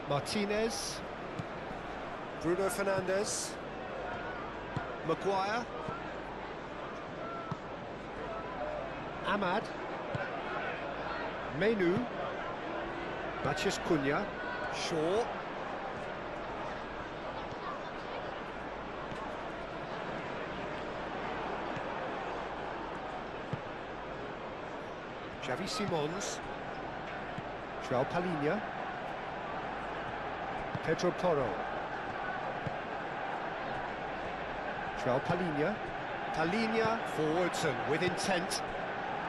Martinez. Bruno Fernandes. Maguire. Ahmad. Menu. Matheus Cunha. Shaw. Xavi Simons. João Palhinha. Pedro Porro. João Palhinha. Palhinha forwards and with intent.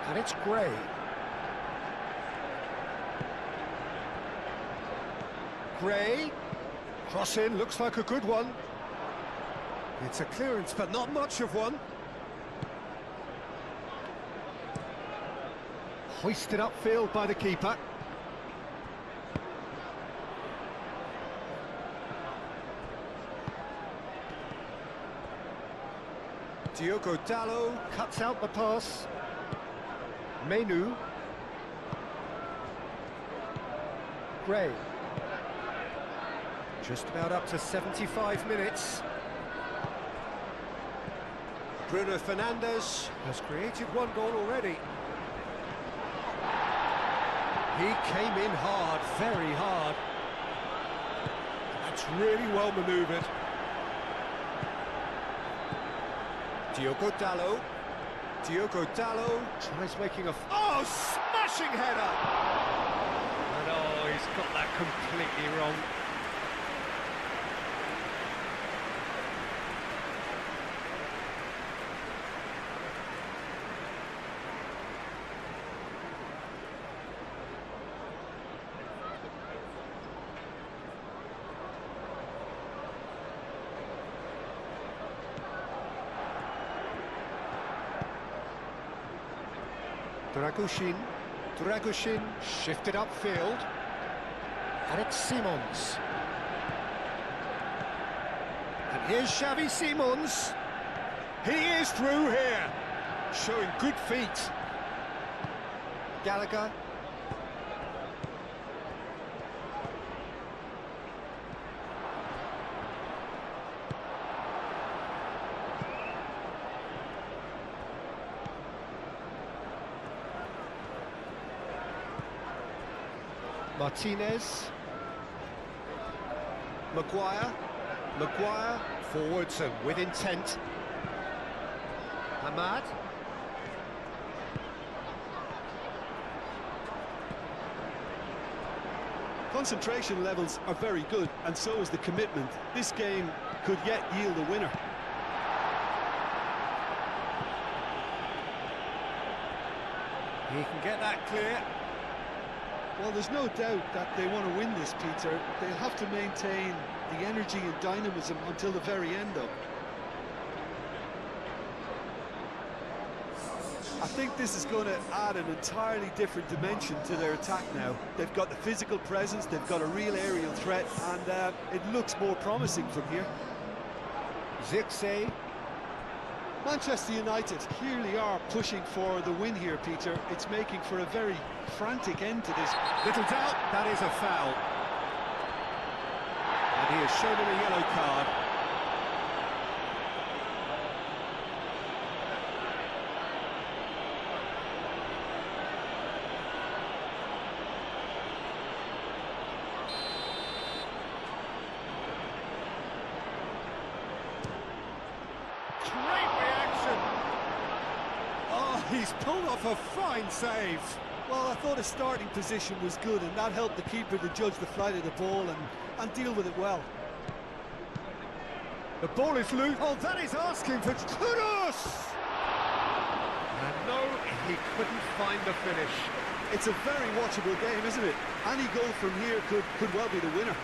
And it's Gray. Gray. Cross in, looks like a good one. It's a clearance, but not much of one. Hoisted upfield by the keeper. Diogo Dalot cuts out the pass. Menu. Gray. Just about up to 75 minutes. Bruno Fernandes has created one goal already. He came in hard, very hard. That's really well manoeuvred. Diogo Dalot. Diogo Dalot tries making a... Oh, smashing header! And oh, he's got that completely wrong. Dragushin shifted upfield, and it's Simons. And here's Xavi Simons. He is through here, showing good feet. Gallagher. Martinez. Maguire. Maguire forwards and with intent. Ahmad. Concentration levels are very good, and so is the commitment. This game could yet yield a winner. He can get that clear. Well, there's no doubt that they want to win this, Peter. They'll have to maintain the energy and dynamism until the very end, though. I think this is going to add an entirely different dimension to their attack now. They've got the physical presence, they've got a real aerial threat, and it looks more promising from here. Zirkzee. Manchester United clearly are pushing for the win here, Peter. It's making for a very frantic end to this. Little doubt, that is a foul. And he has shown him a yellow card. He's pulled off a fine save. Well, I thought his starting position was good, and that helped the keeper to judge the flight of the ball and deal with it well. The ball is loose. Oh, that is asking for kudos! And no, he couldn't find the finish. It's a very watchable game, isn't it? Any goal from here could well be the winner.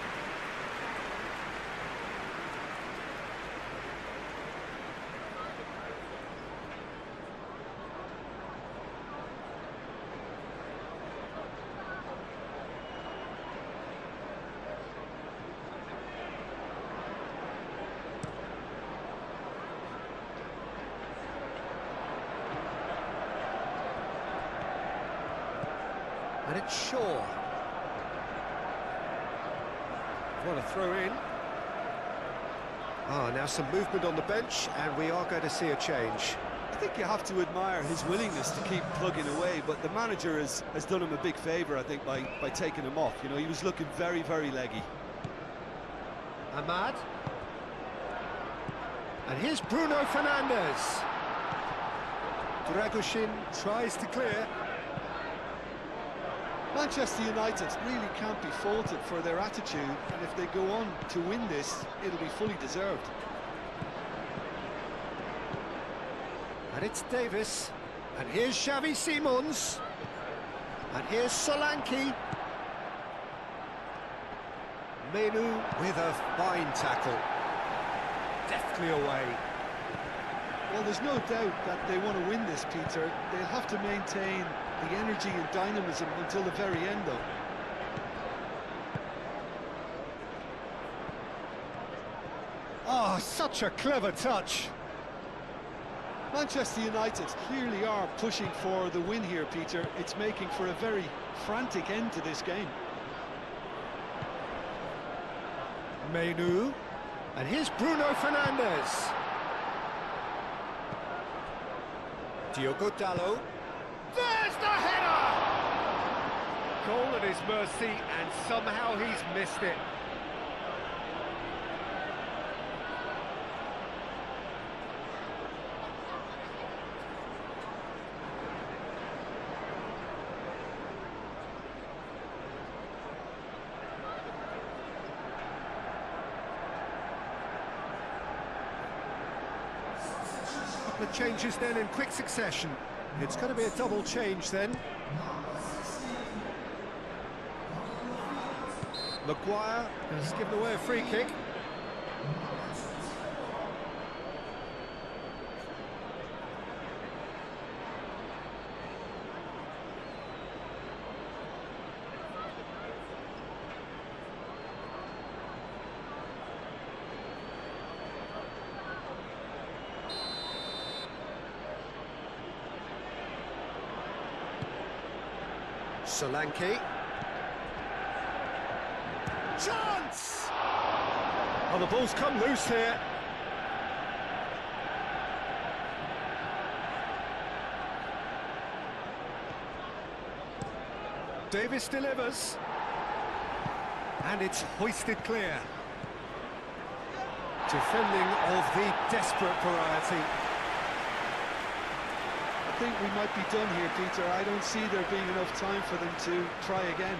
And it's Shaw. What a throw in. Now some movement on the bench, and we are going to see a change. I think you have to admire his willingness to keep plugging away, but the manager has done him a big favour, I think, by taking him off. You know, he was looking very, very leggy. Ahmad. And here's Bruno Fernandes. Dragoshin tries to clear. Manchester United really can't be faulted for their attitude, and if they go on to win this, it'll be fully deserved. And it's Davis. And here's Xavi Simons. And here's Solanke. Menu with a fine tackle. Deftly away. Well, there's no doubt that they want to win this, Peter. They'll have to maintain the energy and dynamism until the very end, though. Oh, such a clever touch. Manchester United clearly are pushing for the win here, Peter. It's making for a very frantic end to this game. Menu. And here's Bruno Fernandes. Diogo Dalot. There's the header! Goal at his mercy, and somehow he's missed it. The changes then in quick succession. It's going to be a double change then. Maguire has given away a free kick. Solanke. Chance! Oh, the ball's come loose here. Davis delivers. And it's hoisted clear. Defending of the desperate variety. I think we might be done here, Peter. I don't see there being enough time for them to try again.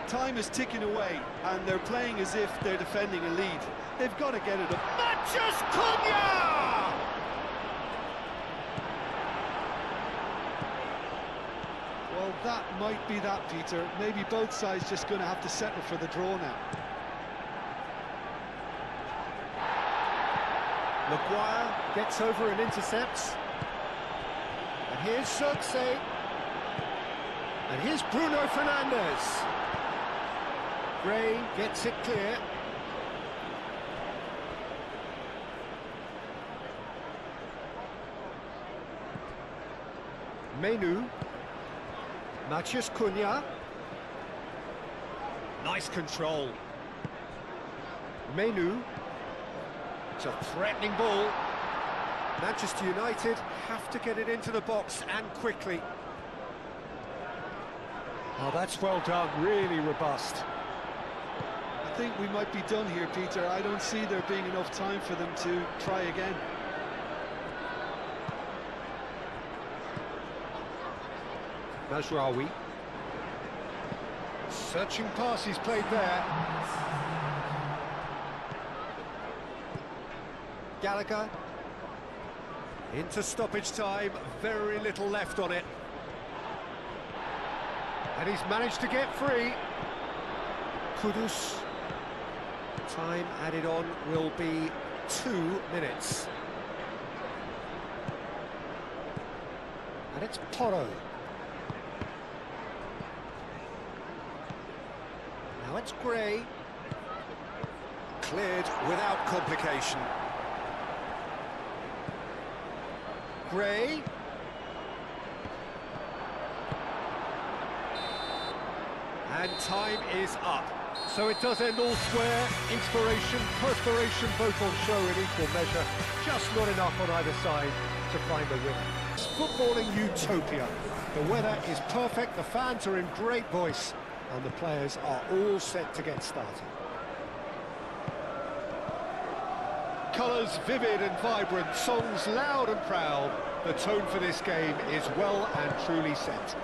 Time is ticking away, and they're playing as if they're defending a lead. They've got to get it up. Matches Cunha! Well, that might be that, Peter. Maybe both sides just going to have to settle for the draw now. Maguire gets over and intercepts. And here's Xerxes. And here's Bruno Fernandes. Gray gets it clear. Menu. Mathias Cunha. Nice control. Menu. It's a threatening ball. Manchester United have to get it into the box, and quickly. Oh, that's well done, really robust. I think we might be done here, Peter. I don't see there being enough time for them to try again. Mazraoui. Searching pass he's played there. Gallagher. Into stoppage time, very little left on it. And he's managed to get free. Kudus. Time added on will be 2 minutes. And it's Porro. Now it's Gray. Cleared without complication. Gray. And time is up. So it does end all square. Inspiration, perspiration, both on show in equal measure. Just not enough on either side to find a winner. It's footballing utopia. The weather is perfect, the fans are in great voice, and the players are all set to get started. Colours vivid and vibrant, songs loud and proud. The tone for this game is well and truly set.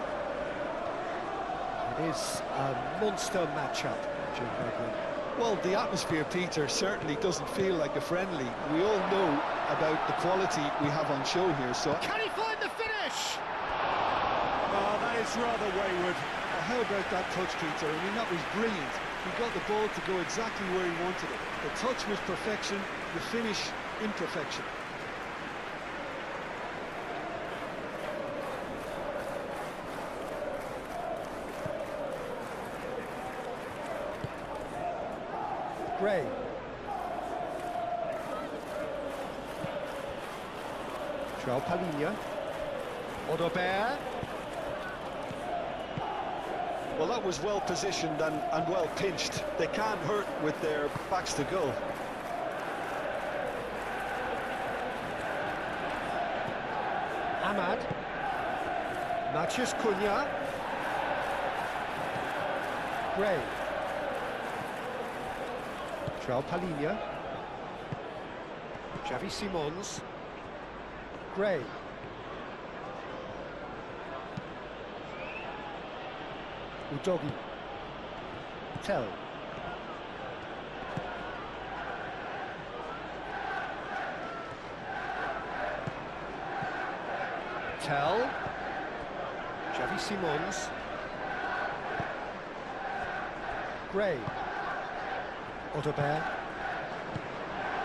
It is a monster matchup, Jim Begley. Well, the atmosphere, Peter, certainly doesn't feel like a friendly. We all know about the quality we have on show here, so... Can he find the finish? Oh, that is rather wayward. How about that touch, Peter? I mean, that was brilliant. He got the ball to go exactly where he wanted it. The touch was perfection, the finish, imperfection. Gray. João Palhinha. Odobert. Well, that was well positioned and well pinched. They can't hurt with their backs to goal. Ahmad. Matheus Cunha. Gray. João Palhinha. Xavi Simons. Gray. Udogi. Tell. Tell. Xavi Simons. Gray. Odobert.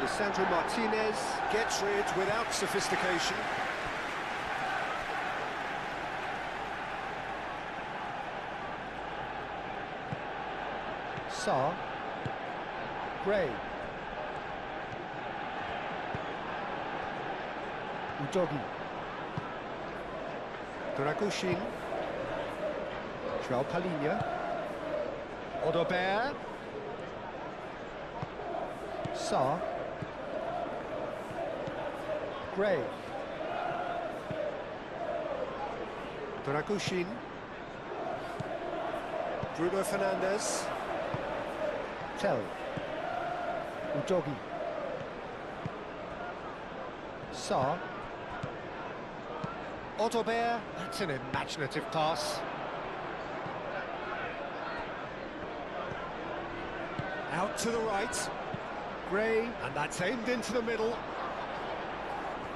Lisandro Martinez gets rid without sophistication. Sarr. Gray. Udogi. Dragoshin. João Palhinha. Odobert. Sarr. Gray. Dragoshin. Bruno Fernandes. Tell. Udogi. Sarr. Odobert. That's an imaginative pass. Out to the right. Gray, and that's aimed into the middle.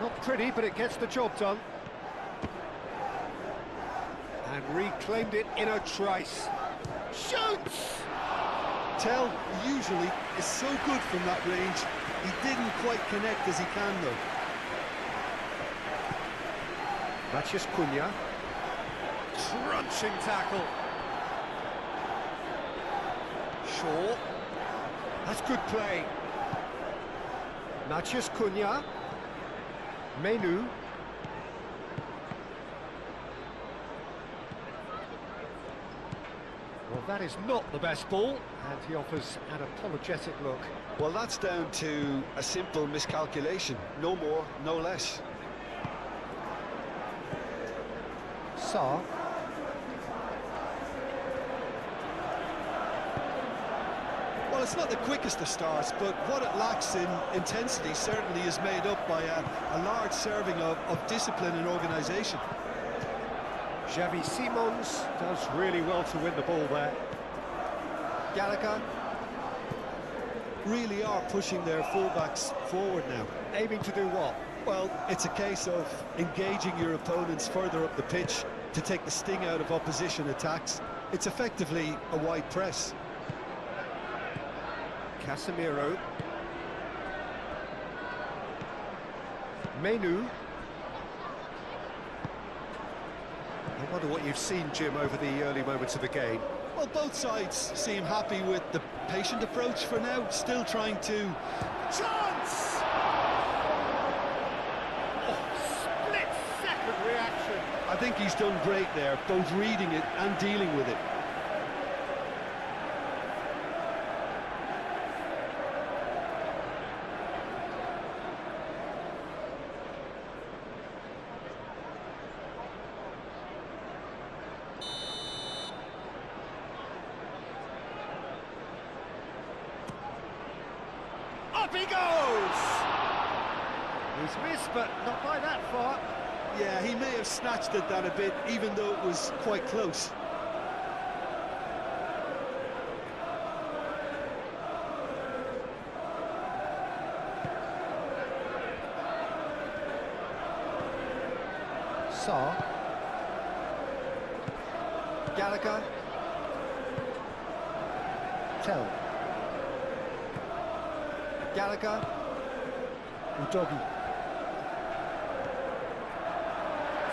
Not pretty, but it gets the job done. And reclaimed it in a trice. Shoots! Tell usually is so good from that range. He didn't quite connect as he can, though. Matheus Cunha. Crunching tackle. Shaw. That's good play. Matheus Cunha. Menu. Well, that is not the best ball, and he offers an apologetic look. Well, that's down to a simple miscalculation. No more, no less. Sarr. Well, Well, it's not the quickest of starts, but what it lacks in intensity certainly is made up by a large serving of discipline and organisation. Xavi Simons does really well to win the ball there. Gallagher Really are pushing their fullbacks forward now. aiming to do what? Well, it's a case of engaging your opponents further up the pitch to take the sting out of opposition attacks. It's effectively a wide press. Casemiro. Menu. I wonder what you've seen, Jim, over the early moments of the game. Well, both sides seem happy with the patient approach for now, still trying to... Chance! Oh, split-second reaction. I think he's done great there, both reading it and dealing with it. Up he goes! He's missed, but not by that far. Yeah, he may have snatched at that a bit, even though it was quite close. Sarr. Gallagher. Tell. Gallagher. Udogi.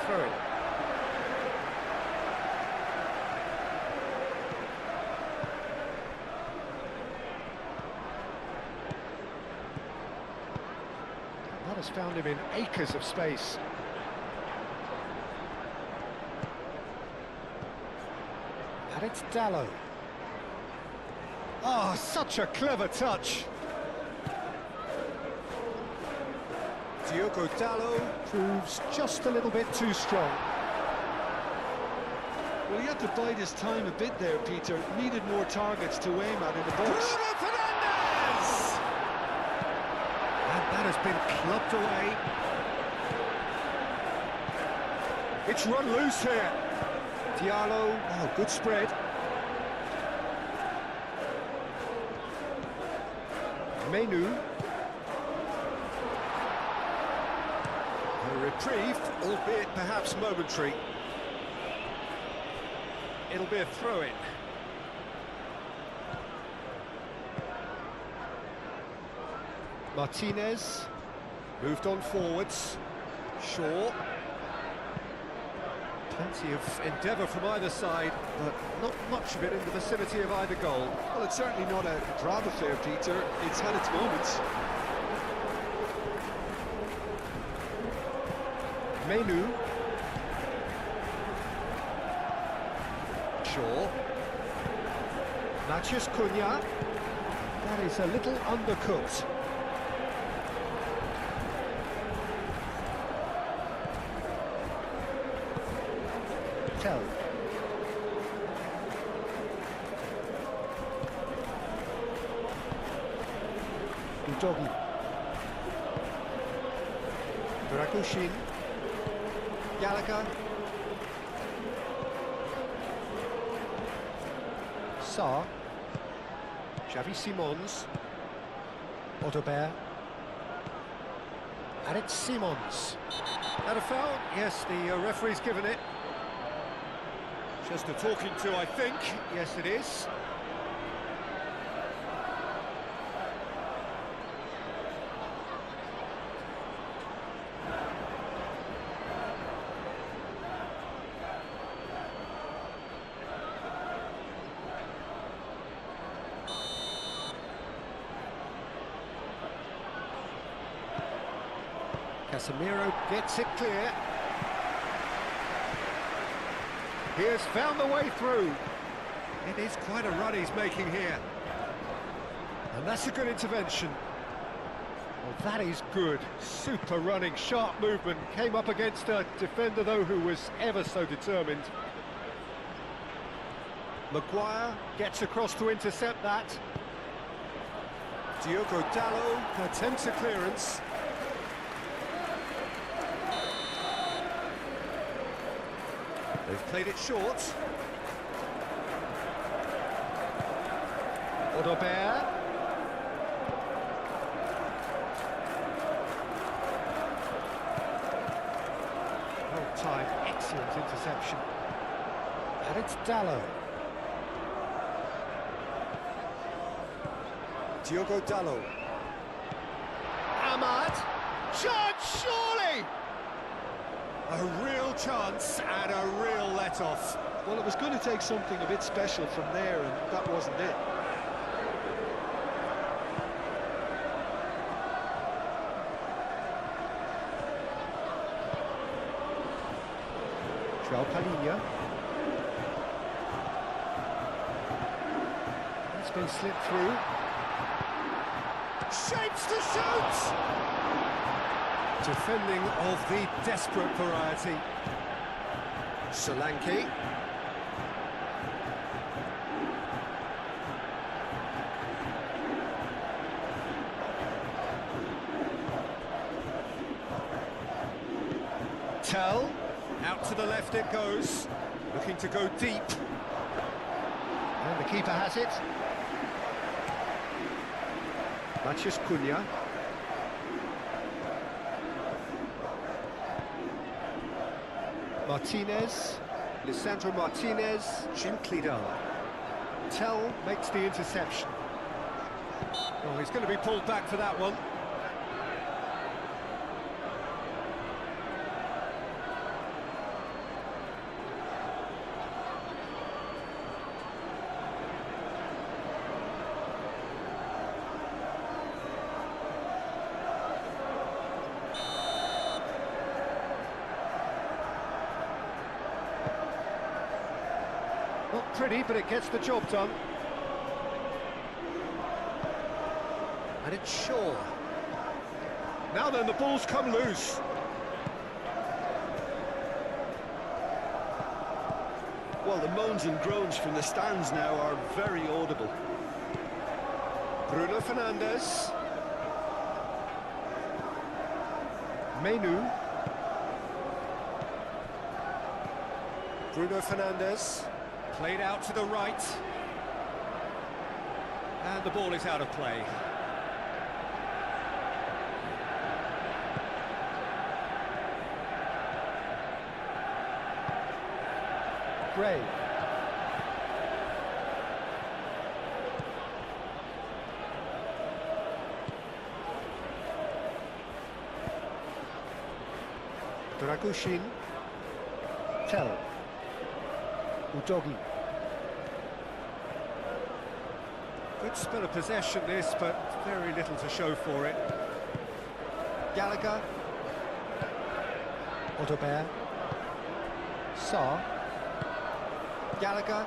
Throw it. That has found him in acres of space. And it's Dallo. Oh, such a clever touch. Diogo Dallo proves just a little bit too strong. Well, he had to bide his time a bit there, Peter. Needed more targets to aim at in the box. Bruno Fernandes! And that has been clubbed away. It's run loose here. Diallo, oh, good spread. Menu. A reprieve, albeit perhaps momentary. It'll be a throw-in. Martinez moved on forwards. Shaw. Plenty of endeavour from either side, but not much of it in the vicinity of either goal. Well, it's certainly not a grab affair, Peter. It's had its moments. Menu. Shaw. Matheus Cunha. That is a little undercooked. Tell. Udogi. Dragushin. Gallagher. Sarr. Xavi Simons. Odobert. And it's Simons. That a foul? Yes, the referee's given it. Just a talking to, I think. Yes, it is. Casemiro gets it clear. He has found the way through. It is quite a run he's making here. And that's a good intervention. Well, that is good. Super running, sharp movement. Came up against a defender, though, who was ever so determined. Maguire gets across to intercept that. Diogo Dalot attempts a clearance. They've played it short. Odobert. Well timed, excellent interception. And it's Dalot. Diogo Dalot. Ahmad. Chance, surely! A real chance and a real let-off. Well, it was going to take something a bit special from there, and that wasn't it. João Palhinha. It's been slipped through. Shapes to shoot! Defending of the desperate variety. Solanke. Tell. Out to the left it goes. Looking to go deep. And the keeper has it. Matheus Cunha. Martinez. Lisandro Martinez. Gently done. Tell makes the interception. Oh, he's going to be pulled back for that one. Not pretty, but it gets the job done. And it's Shaw. Now then, the ball's come loose. Well, the moans and groans from the stands now are very audible. Bruno Fernandes. Menu. Bruno Fernandes. Played out to the right. And the ball is out of play. Gray. Dragushin. Tell. Udogi. Good spell of possession this, but very little to show for it. Gallagher. Odobert. Sarr. Gallagher.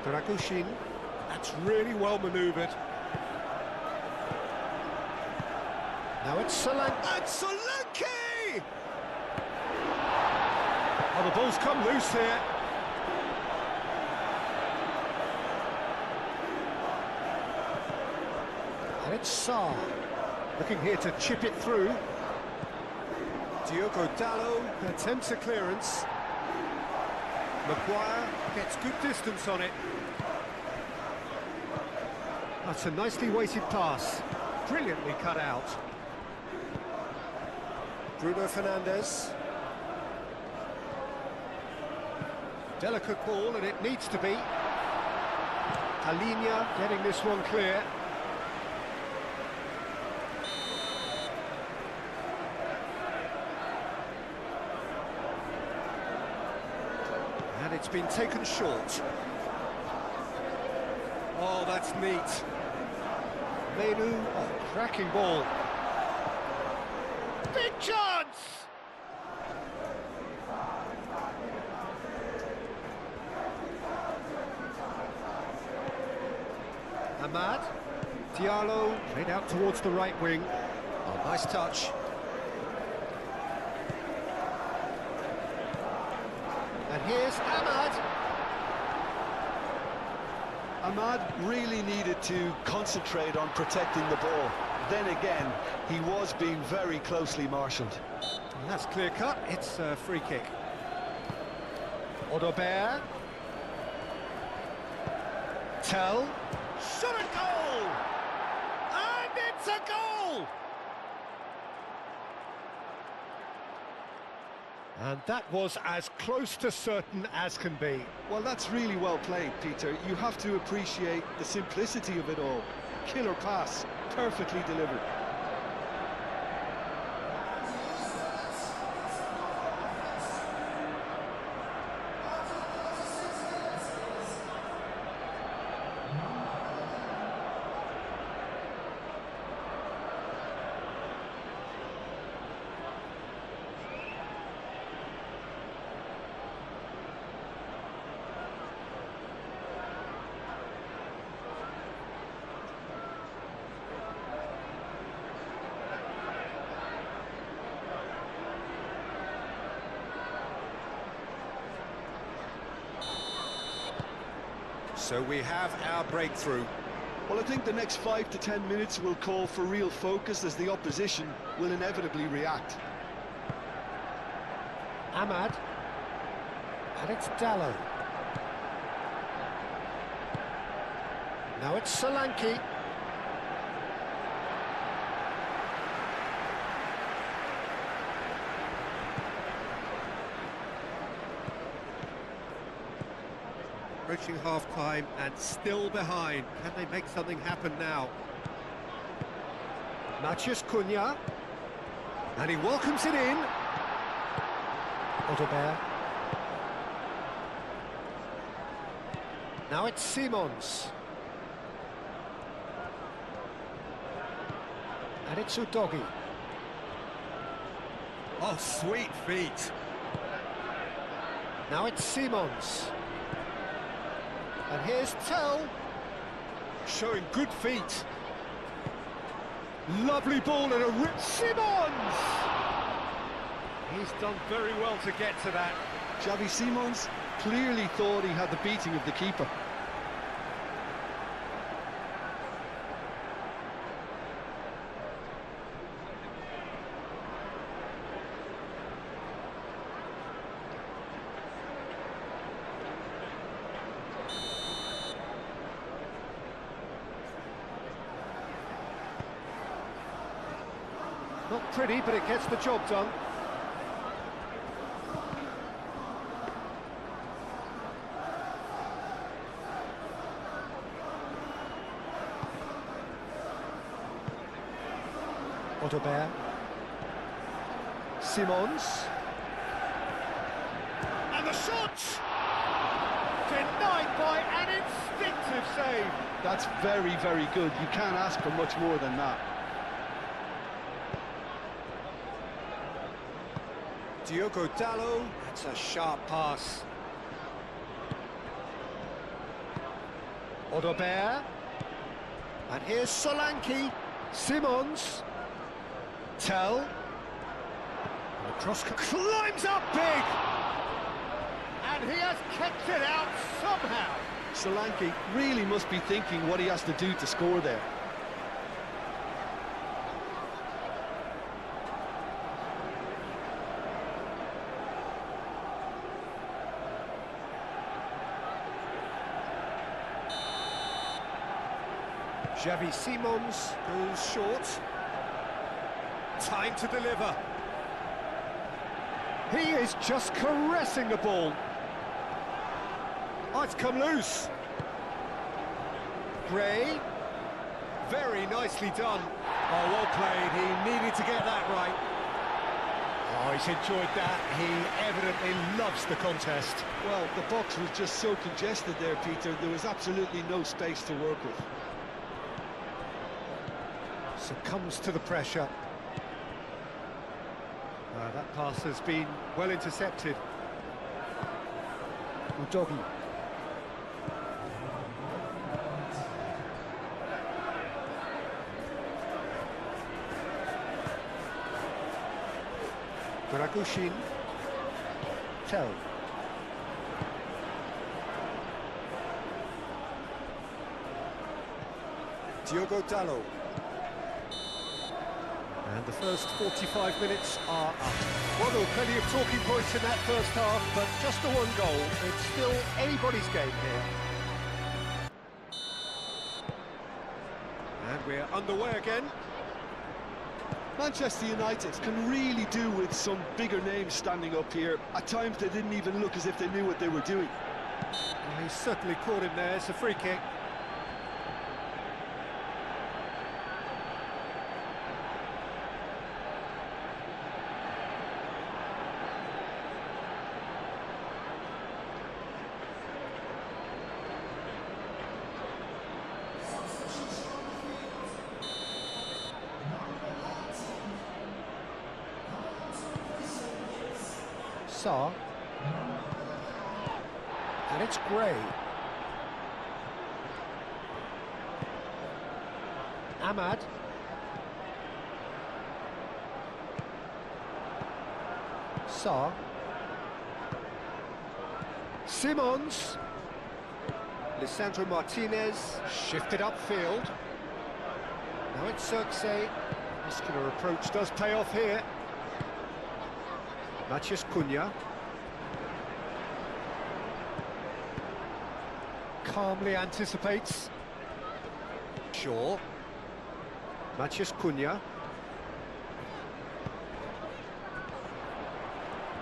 Dragushin. That's really well manoeuvred. Now it's Solanke. And Solanke! Oh, the ball's come loose here. And it's Sarr. Looking here to chip it through. Diogo Dalot attempts a clearance. Maguire gets good distance on it. That's a nicely weighted pass. Brilliantly cut out. Bruno Fernandes. Delicate ball, and it needs to be. Palhinha getting this one clear. And it's been taken short. Oh, that's neat. Menu, oh, cracking ball. Big chance! Ahmad. Diallo played out towards the right wing. Oh, nice touch. And here's Ahmad. Ahmad really needed to concentrate on protecting the ball. Then again, he was being very closely marshalled. And that's clear-cut, it's a free kick. Odobert. Tell. Shot a goal! And it's a goal! And that was as close to certain as can be. Well, that's really well played, Peter. You have to appreciate the simplicity of it all. Killer pass, perfectly delivered. So we have our breakthrough. Well, I think the next 5 to 10 minutes will call for real focus as the opposition will inevitably react. Ahmad. And it's Dallo. Now it's Solanke. Approaching half-time and still behind. Can they make something happen now? Matheus Cunha. And he welcomes it in. Odobert. Now it's Simons. And it's Udogi. Oh, sweet feet. Now it's Simons. And here's Tell. Showing good feet. Lovely ball and a rip. Simons! He's done very well to get to that. Xavi Simons clearly thought he had the beating of the keeper. Not pretty, but it gets the job done. Odobert. Simons. And the shot! Denied by an instinctive save. That's very, very good. You can't ask for much more than that. Diogo Dallo, that's a sharp pass. Odobert. And here's Solanke. Simons. Tell. And across, climbs up big! And he has kept it out somehow. Solanke really must be thinking what he has to do to score there. Xavi Simons goes short. Time to deliver. He is just caressing the ball. Oh, it's come loose. Gray. Very nicely done. Oh, well played. He needed to get that right. Oh, he's enjoyed that. He evidently loves the contest. Well, the box was just so congested there, Peter. There was absolutely no space to work with. Succumbs to the pressure. That pass has been well intercepted. Udogi. Dragushin. Tell. Diogo Dalot. And the first 45 minutes are up. Well, there were plenty of talking points in that first half, but just the one goal. It's still anybody's game here. And we're underway again. Manchester United can really do with some bigger names standing up here. At times they didn't even look as if they knew what they were doing. Well, he's certainly caught him there. It's a free kick. Sarr. And it's Gray. Ahmad. Sarr. Simons. Lisandro Martinez. Shifted upfield. Now it's Xerxes. Muscular approach does pay off here. Matheus Cunha. Calmly anticipates. Shaw. Matheus Cunha.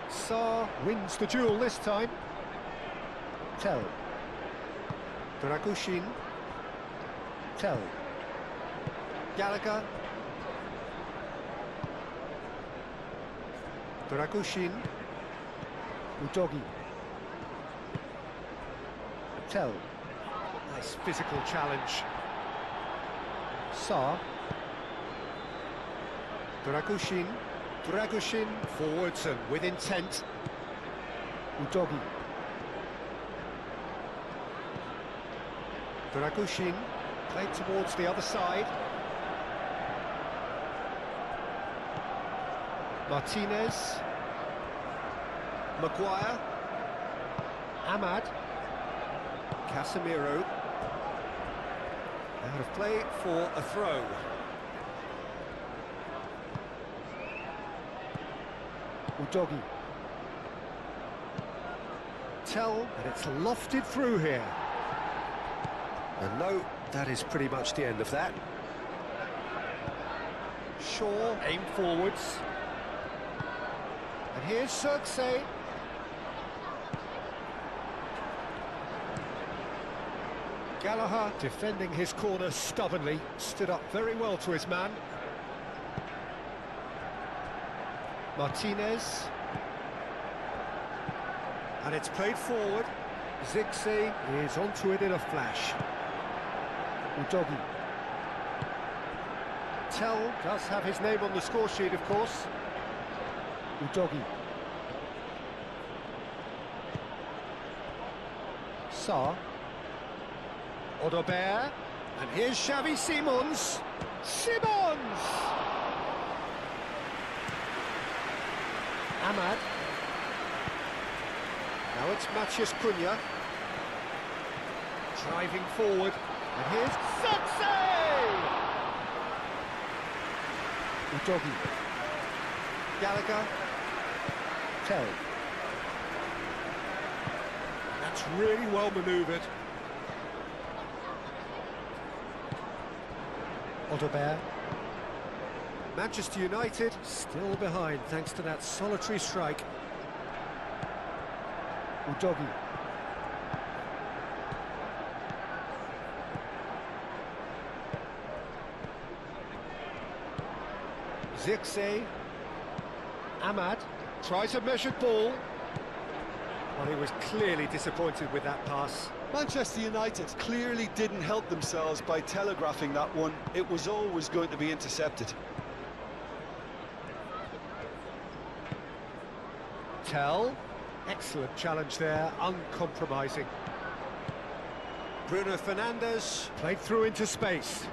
Sarr wins the duel this time. Tell. Dragushin. Tell. Gallagher. Dragushin. Udogi. Tell. Nice physical challenge. Sarr. Dragushin. Dragushin forwards and with intent. Udogi. Dragushin played towards the other side. Martinez. Maguire. Ahmad. Casemiro. Out of play for a throw. Udogi. Tell, and it's lofted through here. And no, that is pretty much the end of that. Shaw aimed forwards. And here's Xerxes. Gallagher defending his corner stubbornly, stood up very well to his man. Martinez. And it's played forward. Xerxes is onto it in a flash. Udogi. Tell does have his name on the score sheet, of course. Udogi. Sarr. Odobert. And here's Xavi Simons. Simons! Ahmad. Now it's Matheus Cunha. Driving forward. And here's Xerxes! Udogi. Gallagher. Tell. That's really well manoeuvred. Odobert. Manchester United still behind thanks to that solitary strike. Udogi. Xerxes. Ahmad tries a measured ball. Well, he was clearly disappointed with that pass. Manchester United clearly didn't help themselves by telegraphing that one. It was always going to be intercepted. Tell. Excellent challenge there, uncompromising. Bruno Fernandes played through into space.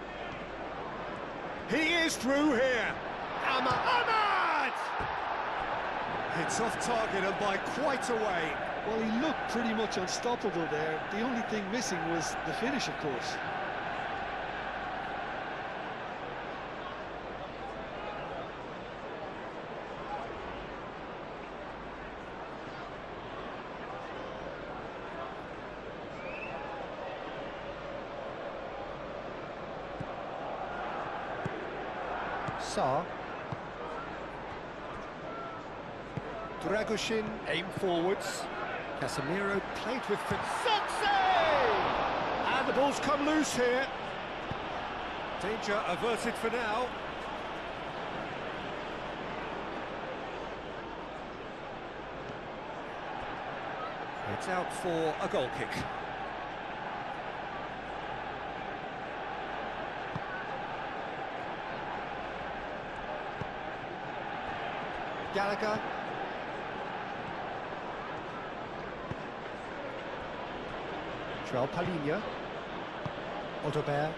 He is through here. Ahmad! It's off target and by quite a way. Well, he looked pretty much unstoppable there. The only thing missing was the finish, of course. Sar. Dragoshin aim forwards. Casemiro played with and the ball's come loose here. Danger averted for now. It's out for a goal kick. Gallagher. João Palhinha. Odobert.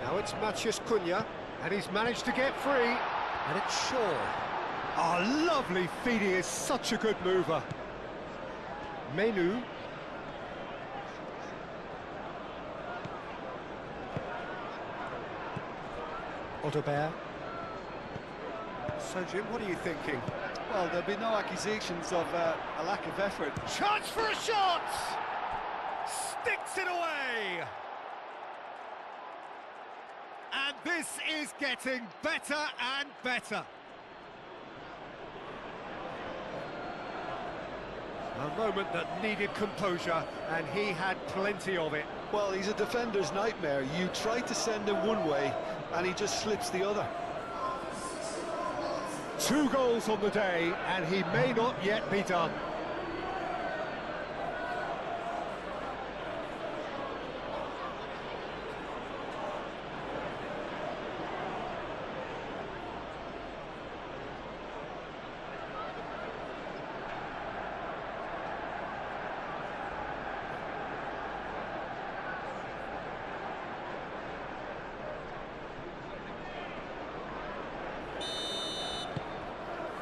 Now it's Matheus Cunha, and he's managed to get free, and it's Shaw. Oh, lovely feed, he is such a good mover. Menu. Odobert. So, Jim, what are you thinking? Well, there'll be no accusations of a lack of effort. Chance for a shot! Sticks it away! And this is getting better and better. A moment that needed composure, and he had plenty of it. Well, he's a defender's nightmare. You try to send him one way, and he just slips the other. 2 goals on the day, and he may not yet be done.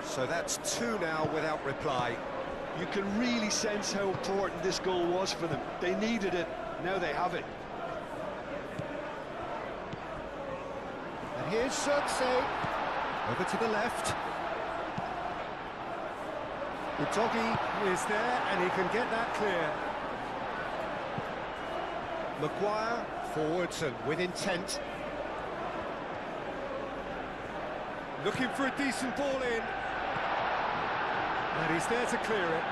So that's 2 now without reply. You can really sense how important this goal was for them. They needed it, now they have it. And here's Xerxes. Over to the left. Udogi Is there, and he can get that clear. Maguire forwards and with intent. Looking for a decent ball in. And he's there to clear it.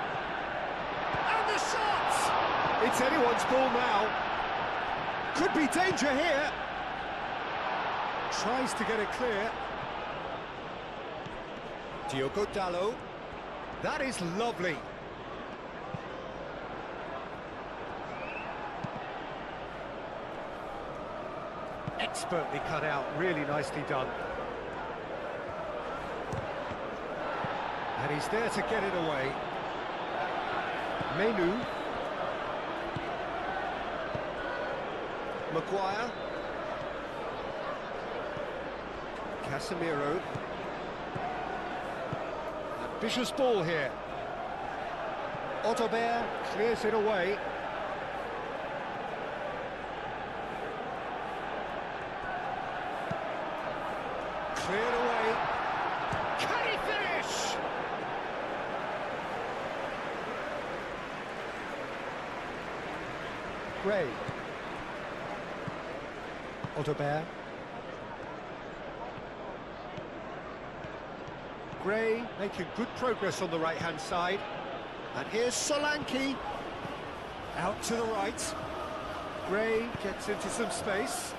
And the shot! It's anyone's ball now. Could be danger here. Tries to get it clear. Diogo Dalot. That is lovely. Expertly cut out, really nicely done. And he's there to get it away. Menu. Maguire. Casemiro. Ambitious ball here. Odobert clears it away. Cleared away. Can he finish? Gray. Odobert. Gray making good progress on the right-hand side. And here's Solanke. Out to the right. Gray gets into some space.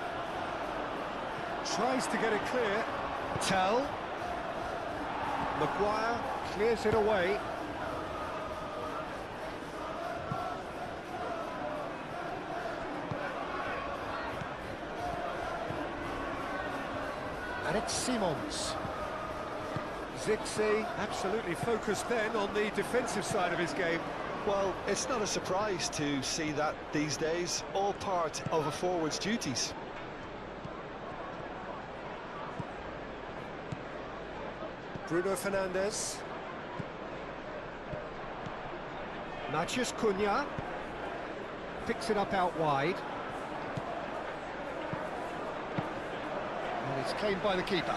Tries to get it clear. Tell. Maguire clears it away. And it's Simons. Zirkzee absolutely focused then on the defensive side of his game. Well, it's not a surprise to see that these days, all part of a forward's duties. Bruno Fernandes. Matheus Cunha. Picks it up out wide. And it's claimed by the keeper.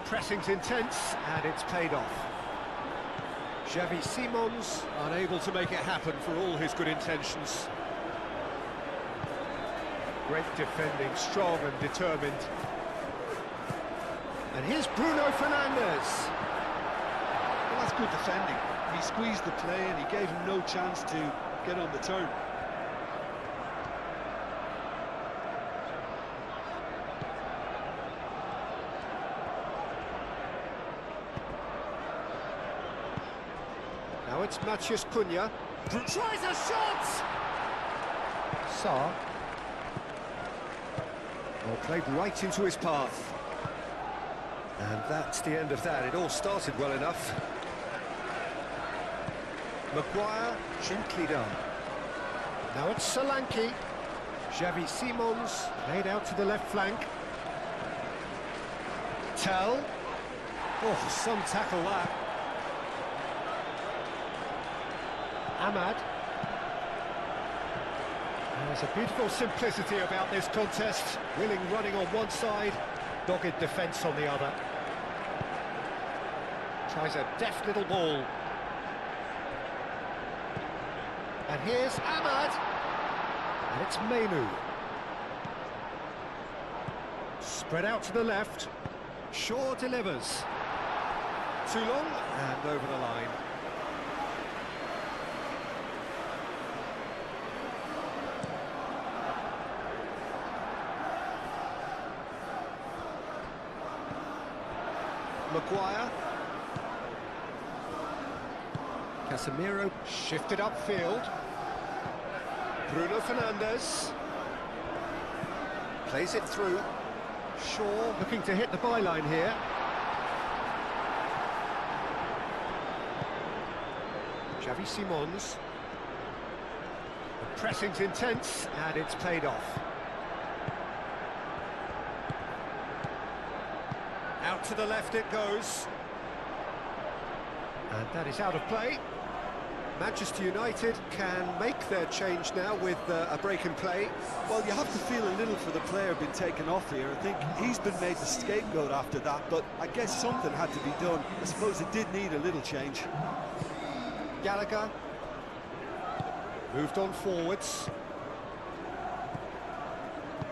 Pressing's intense, and it's paid off. Xavi Simons unable to make it happen for all his good intentions. Great defending, strong and determined. And here's Bruno Fernandes. Well, that's good defending. He squeezed the play and he gave him no chance to get on the turn. Now it's Matheus Cunha. Tries a shot! Sarr. Well, played right into his path. And that's the end of that. It all started well enough. Maguire, gently done. Now it's Solanke. Xavi Simons, played out to the left flank. Tell. Oh, some tackle that. Ahmad. There's a beautiful simplicity about this contest. Willing running on one side, dogged defence on the other. Tries a deft little ball. And here's Ahmad. And it's Menu. Spread out to the left. Shaw delivers. Too long, and over the line. Maguire. Casemiro shifted upfield. Bruno Fernandes plays it through. Shaw looking to hit the byline here. Xavi Simons. The pressing's intense and it's paid off. Out to the left it goes. And that is out of play. Manchester United can make their change now with a break in play. Well, you have to feel a little for the player being taken off here. I think he's been made the scapegoat after that, but I guess something had to be done. I suppose it did need a little change. Gallagher moved on forwards.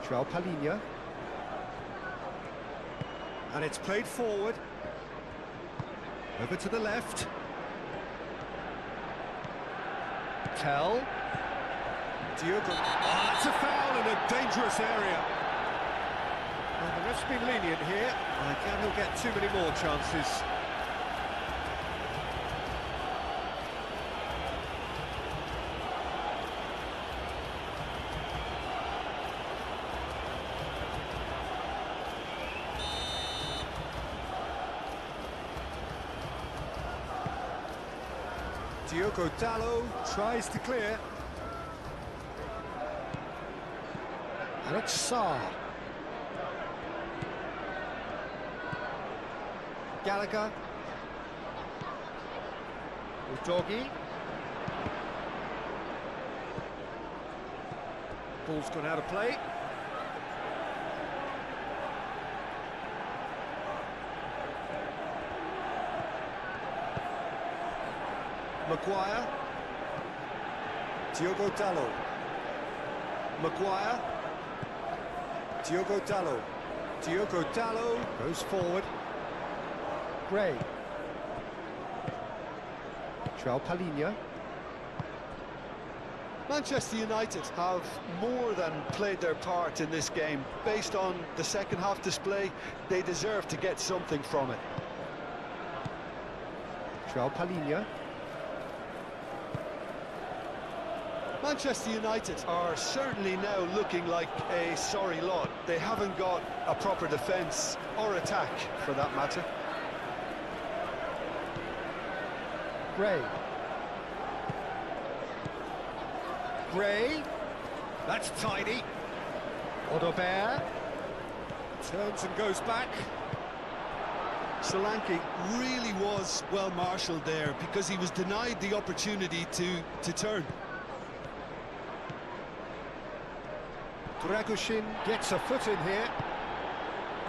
João Palhinha. And it's played forward. Over to the left. Tell. Diogo. Oh, that's a foul in a dangerous area. Well, the ref's been lenient here. I doubt he'll get too many more chances. Diogo Dalot tries to clear. And it's Sarr. Gallagher. Udogie. Ball's gone out of play. Maguire. Diogo Dalot. Maguire. Diogo Dalot. Diogo Dalot goes forward. Gray. João Palhinha. Manchester United have more than played their part in this game. Based on the second half display, they deserve to get something from it. João Palhinha. Manchester United are certainly now looking like a sorry lot. They haven't got a proper defence or attack, for that matter. Gray. Gray. That's tidy. Odobert. Turns and goes back. Solanke really was well marshalled there because he was denied the opportunity to turn. Dragushin gets a foot in here.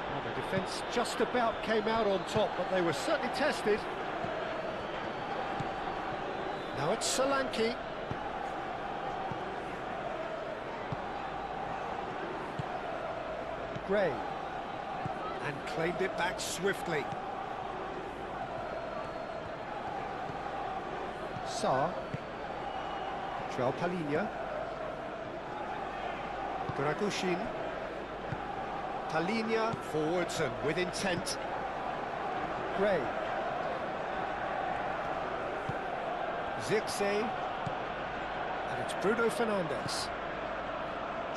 Well, the Defence just about came out on top, but they were certainly tested. Now it's Solanke. Gray. And claimed it back swiftly. Sarr. João Palhinha. Dragushin. Palhinha forwards and with intent. Gray. Zirkzee. And it's Bruno Fernandes.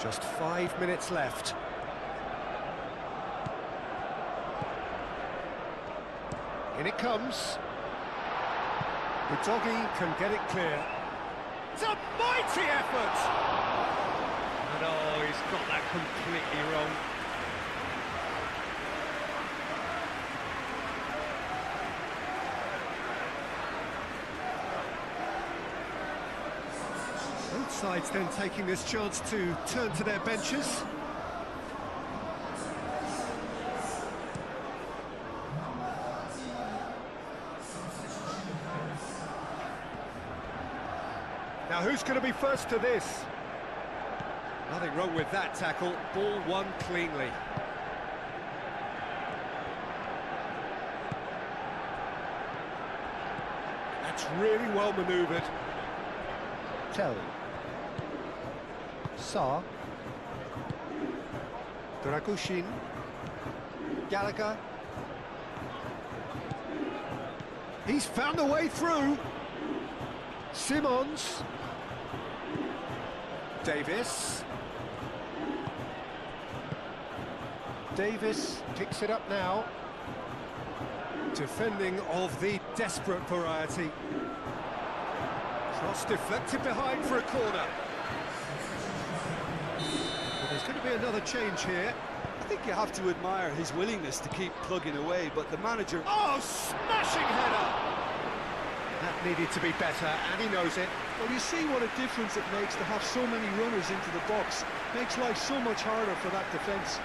Just 5 minutes left. In it comes. The doggy can get it clear. It's a mighty effort! And oh, he's got that completely wrong. Both sides then taking this chance to turn to their benches. Now who's going to be first to this? Nothing wrong with that tackle, ball won cleanly. That's really well manoeuvred. Tell. Sarr. Dragushin. Gallagher. He's found a way through. Simons. Davis. Davis picks it up now. Defending of the desperate variety. Cross deflected behind for a corner. Well, there's going to be another change here. I think you have to admire his willingness to keep plugging away, but the manager... Oh, smashing header! That needed to be better, and he knows it. Well, you see what a difference it makes to have so many runners into the box. Makes life so much harder for that defence.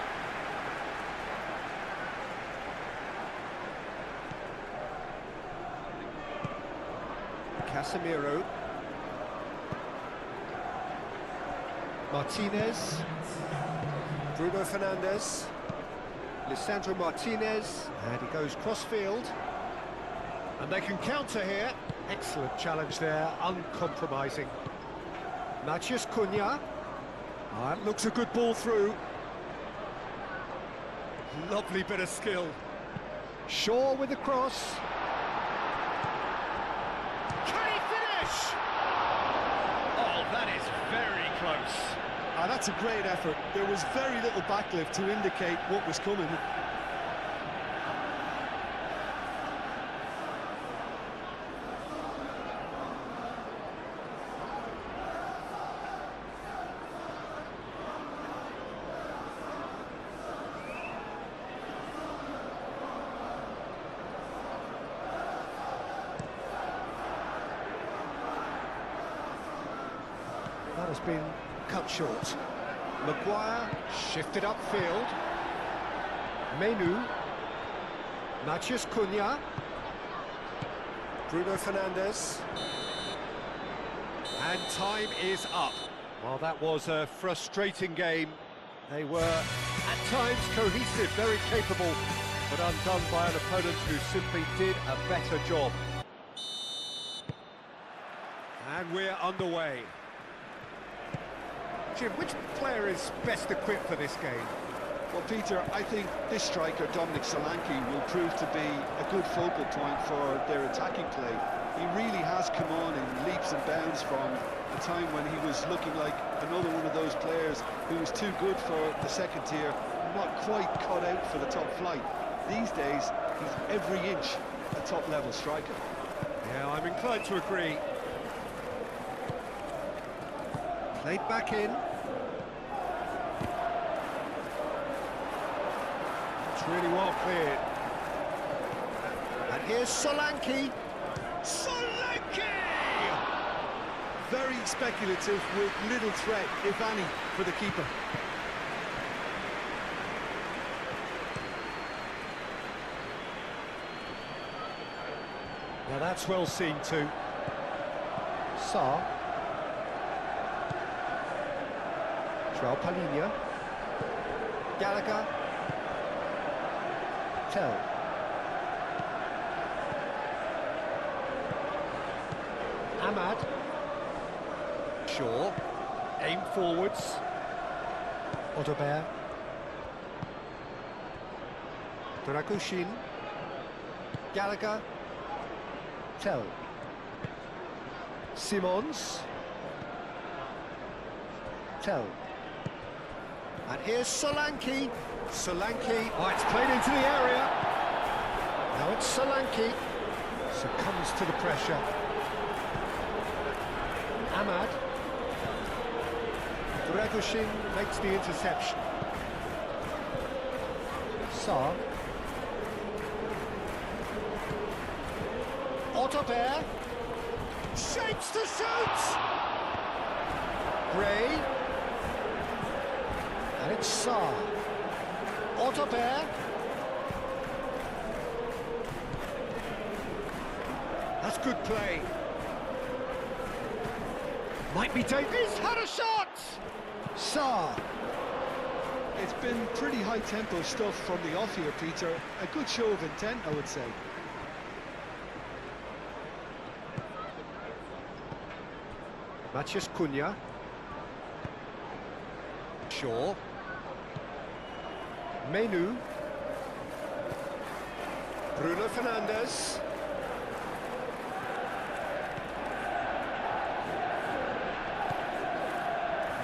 Casemiro. Martinez. Bruno Fernandes. Lisandro Martinez. And he goes cross-field. And they can counter here. Excellent challenge there, uncompromising. Matheus Cunha. That looks a good ball through. Lovely bit of skill. Shaw with the cross. Can he finish? Oh, that is very close. That's a great effort. There was very little backlift to indicate what was coming. That has been cut short. Maguire shifted upfield. Menu. Matheus Cunha. Bruno Fernandes. And time is up. Well, that was a frustrating game. They were, at times, cohesive, very capable, but undone by an opponent who simply did a better job. And we're underway. Jim, which player is best equipped for this game? Well, Peter, I think this striker, Dominic Solanke, will prove to be a good focal point for their attacking play. He really has come on in leaps and bounds from a time when he was looking like another one of those players who was too good for the second tier, not quite cut out for the top flight. These days, he's every inch a top-level striker. Yeah, I'm inclined to agree. Played back in. It's really well cleared. And here's Solanke. Solanke! Very speculative with little threat, if any, for the keeper. Now that's well seen too. Sarr. João Palhinha. Gallagher. Tell. Ahmad. Shaw. Aim forwards. Odobert. Dragoshin. Gallagher. Tell. Simons. Tell. And here's Solanke. Solanke. Oh, it's played into the area. Now it's Solanke. Succumbs to the pressure. Ahmad. Dragoshin makes the interception. Sarr. Odobert. Shapes to shoot! Gray. And it's Sarr. Odobert. That's good play. Might be Davies. Had a shot! Sarr. It's been pretty high-tempo stuff from the off here, Peter. A good show of intent, I would say. Matheus Cunha. Shaw. Menu. Bruno Fernandes.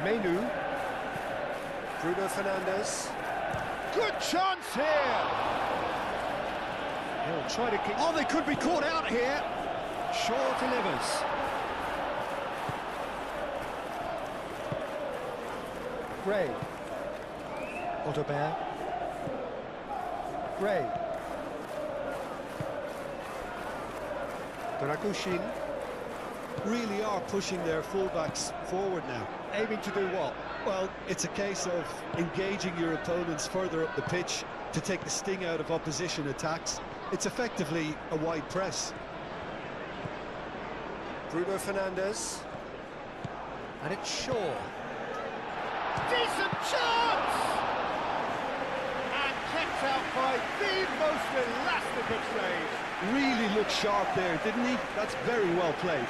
Menu. Bruno Fernandes. Good chance here. He'll try to kick. Oh, they could be caught out here. Shaw delivers. Gray. Odobert. Gray. Dragoshin. Really are pushing their fullbacks forward now. Aiming to do what? Well, it's a case of engaging your opponents further up the pitch to take the sting out of opposition attacks. It's effectively a wide press. Bruno Fernandes. And it's Shaw. Decent chance! And kept out by the most elastic of plays. Really looked sharp there, didn't he? That's very well played.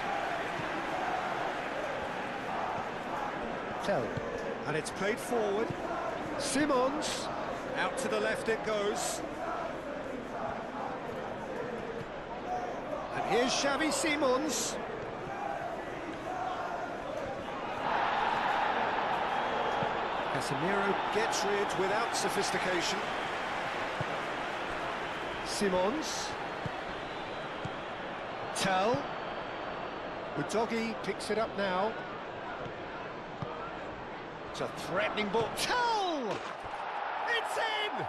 Tell. And it's played forward. Simons. Out to the left it goes. And here's Xavi Simons. Casemiro gets rid without sophistication. Simons. Tell. Udogie picks it up now. It's a threatening ball. Tell! It's in!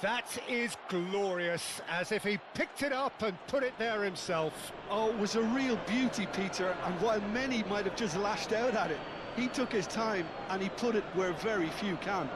That is glorious, as if he picked it up and put it there himself. Oh, it was a real beauty, Peter, and while many might have just lashed out at it, he took his time and he put it where very few can.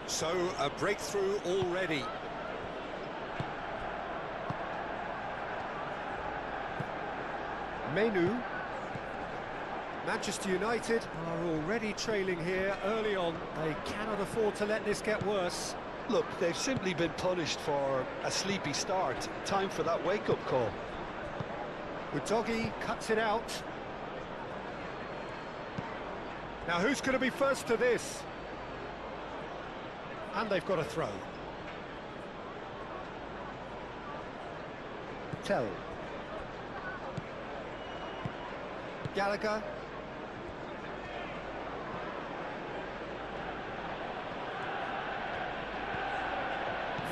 So, a breakthrough already. Menu. Manchester United are already trailing here early on. They cannot afford to let this get worse. Look, they've simply been punished for a sleepy start. Time for that wake-up call. Udogie cuts it out. Now who's going to be first to this? And they've got a throw. Tell. Gallagher.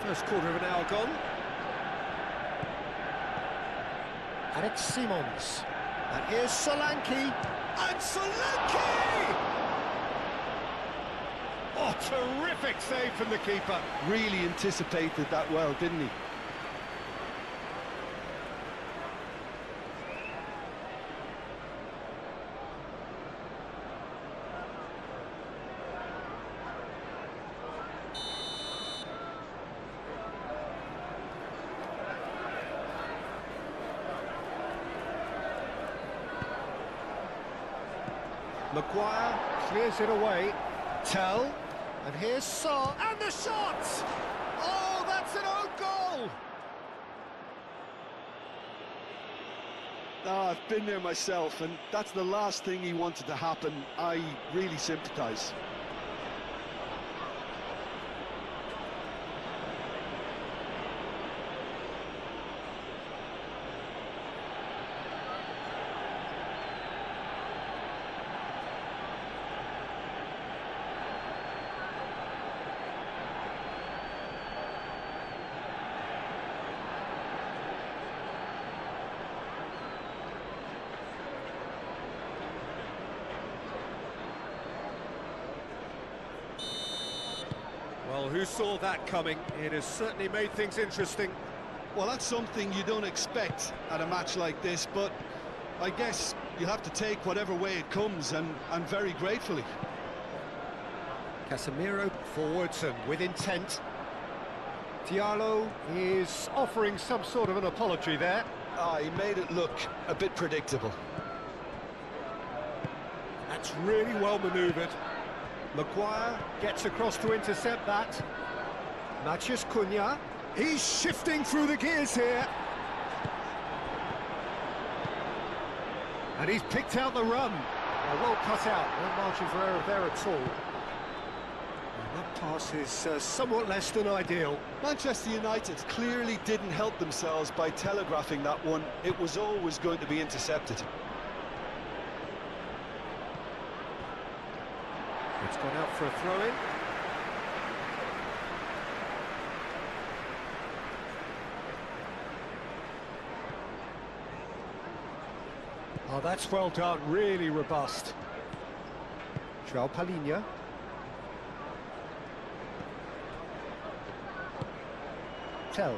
First quarter of an hour gone. And it's Simons. And here's Solanke. And Solanke! terrific save from the keeper. Really anticipated that well, didn't he? Maguire clears it away. Tell, and here's Saar, and the shot! Oh, that's an own goal! Ah, I've been there myself, and that's the last thing he wanted to happen. I really sympathise. Well, who saw that coming? It has certainly made things interesting. Well, that's something you don't expect at a match like this, but I guess you have to take whatever way it comes, and very gratefully. Casemiro forwards and with intent. Diallo is offering some sort of an apology there. Ah, he made it look a bit predictable. That's really well manoeuvred. Maguire gets across to intercept that. Matheus Cunha, he's shifting through the gears here. And he's picked out the run. Well cut out, no margin for error there at all. And that pass is somewhat less than ideal. Manchester United clearly didn't help themselves by telegraphing that one. It was always going to be intercepted. It's gone out for a throw-in. Oh, that's well done, really robust. João Palhinha. Tell.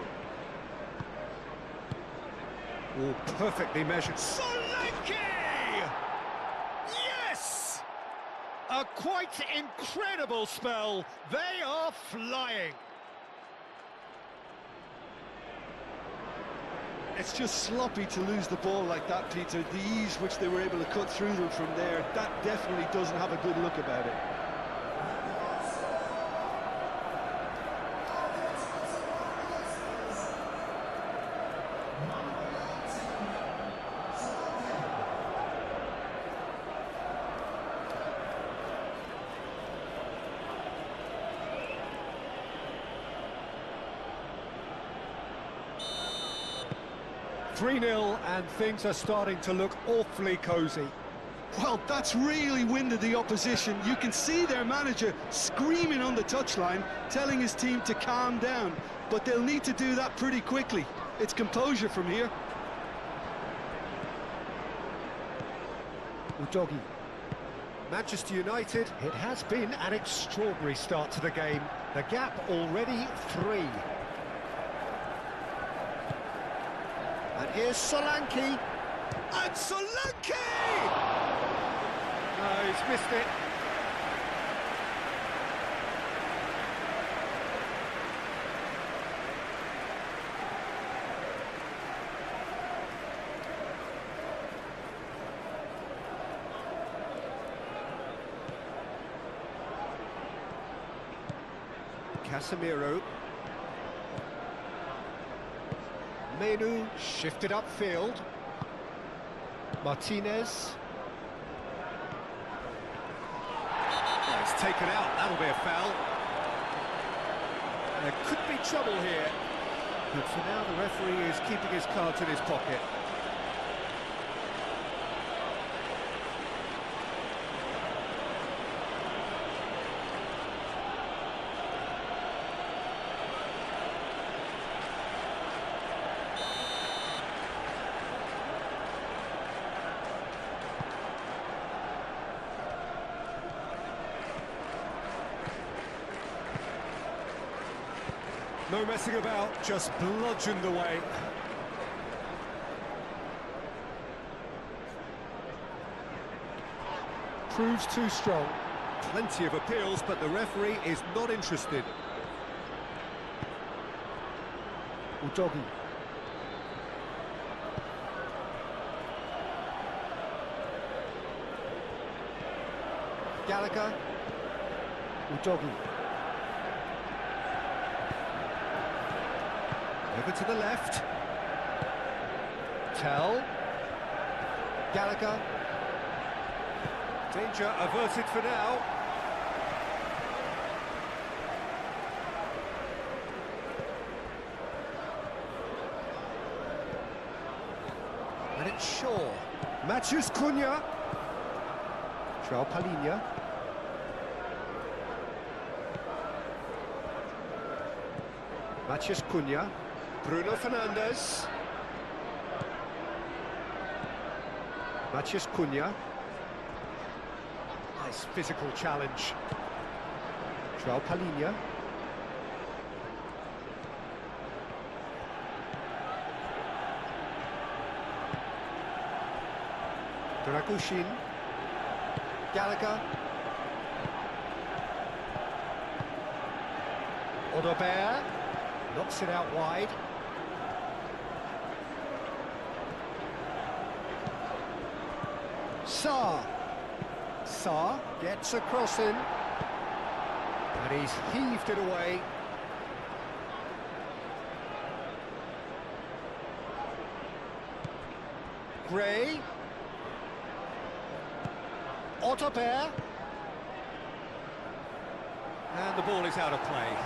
Oh, perfectly measured. Solanke! Yes! A quite incredible spell. They are flying. It's just sloppy to lose the ball like that, Peter. The ease which they were able to cut through them from there, that definitely doesn't have a good look about it. 3-0 and things are starting to look awfully cosy. Well, that's really winded the opposition. You can see their manager screaming on the touchline, telling his team to calm down. But they'll need to do that pretty quickly. It's composure from here. Udogi. Manchester United, it has been an extraordinary start to the game. The gap already 3. And here's Solanke. And Solanke! No, he's missed it. Casemiro. Menu shifted upfield. Martinez. Oh, it's taken out. That'll be a foul. There could be trouble here. But for now, the referee is keeping his cards in his pocket. No messing about, just bludgeoned away. Proves too strong. Plenty of appeals, but the referee is not interested. Udogi. Gallagher. Udogi. Over to the left. Tell. Gallagher. Danger averted for now. And it's Shaw. Matthews Cunha. João Palhinha. Matthews Cunha. Bruno Fernandes. Matthews Cunha. Nice physical challenge. João Palhinha. Dragushin. Gallagher. Odobert. Knocks it out wide. Sarr. Sarr gets a cross in. And he's heaved it away. Gray. Otterbeer. And the ball is out of play.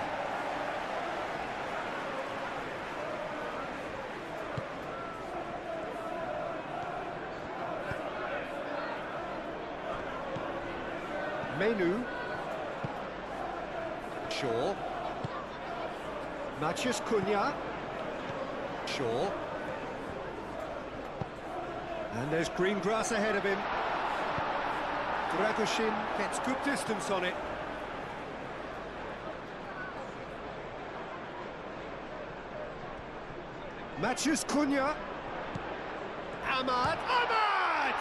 Menu. Shaw. Matthews Cunha. Shaw. And there's green grass ahead of him. Dragushin Gets good distance on it. Matthews Cunha. Ahmad. Ahmad!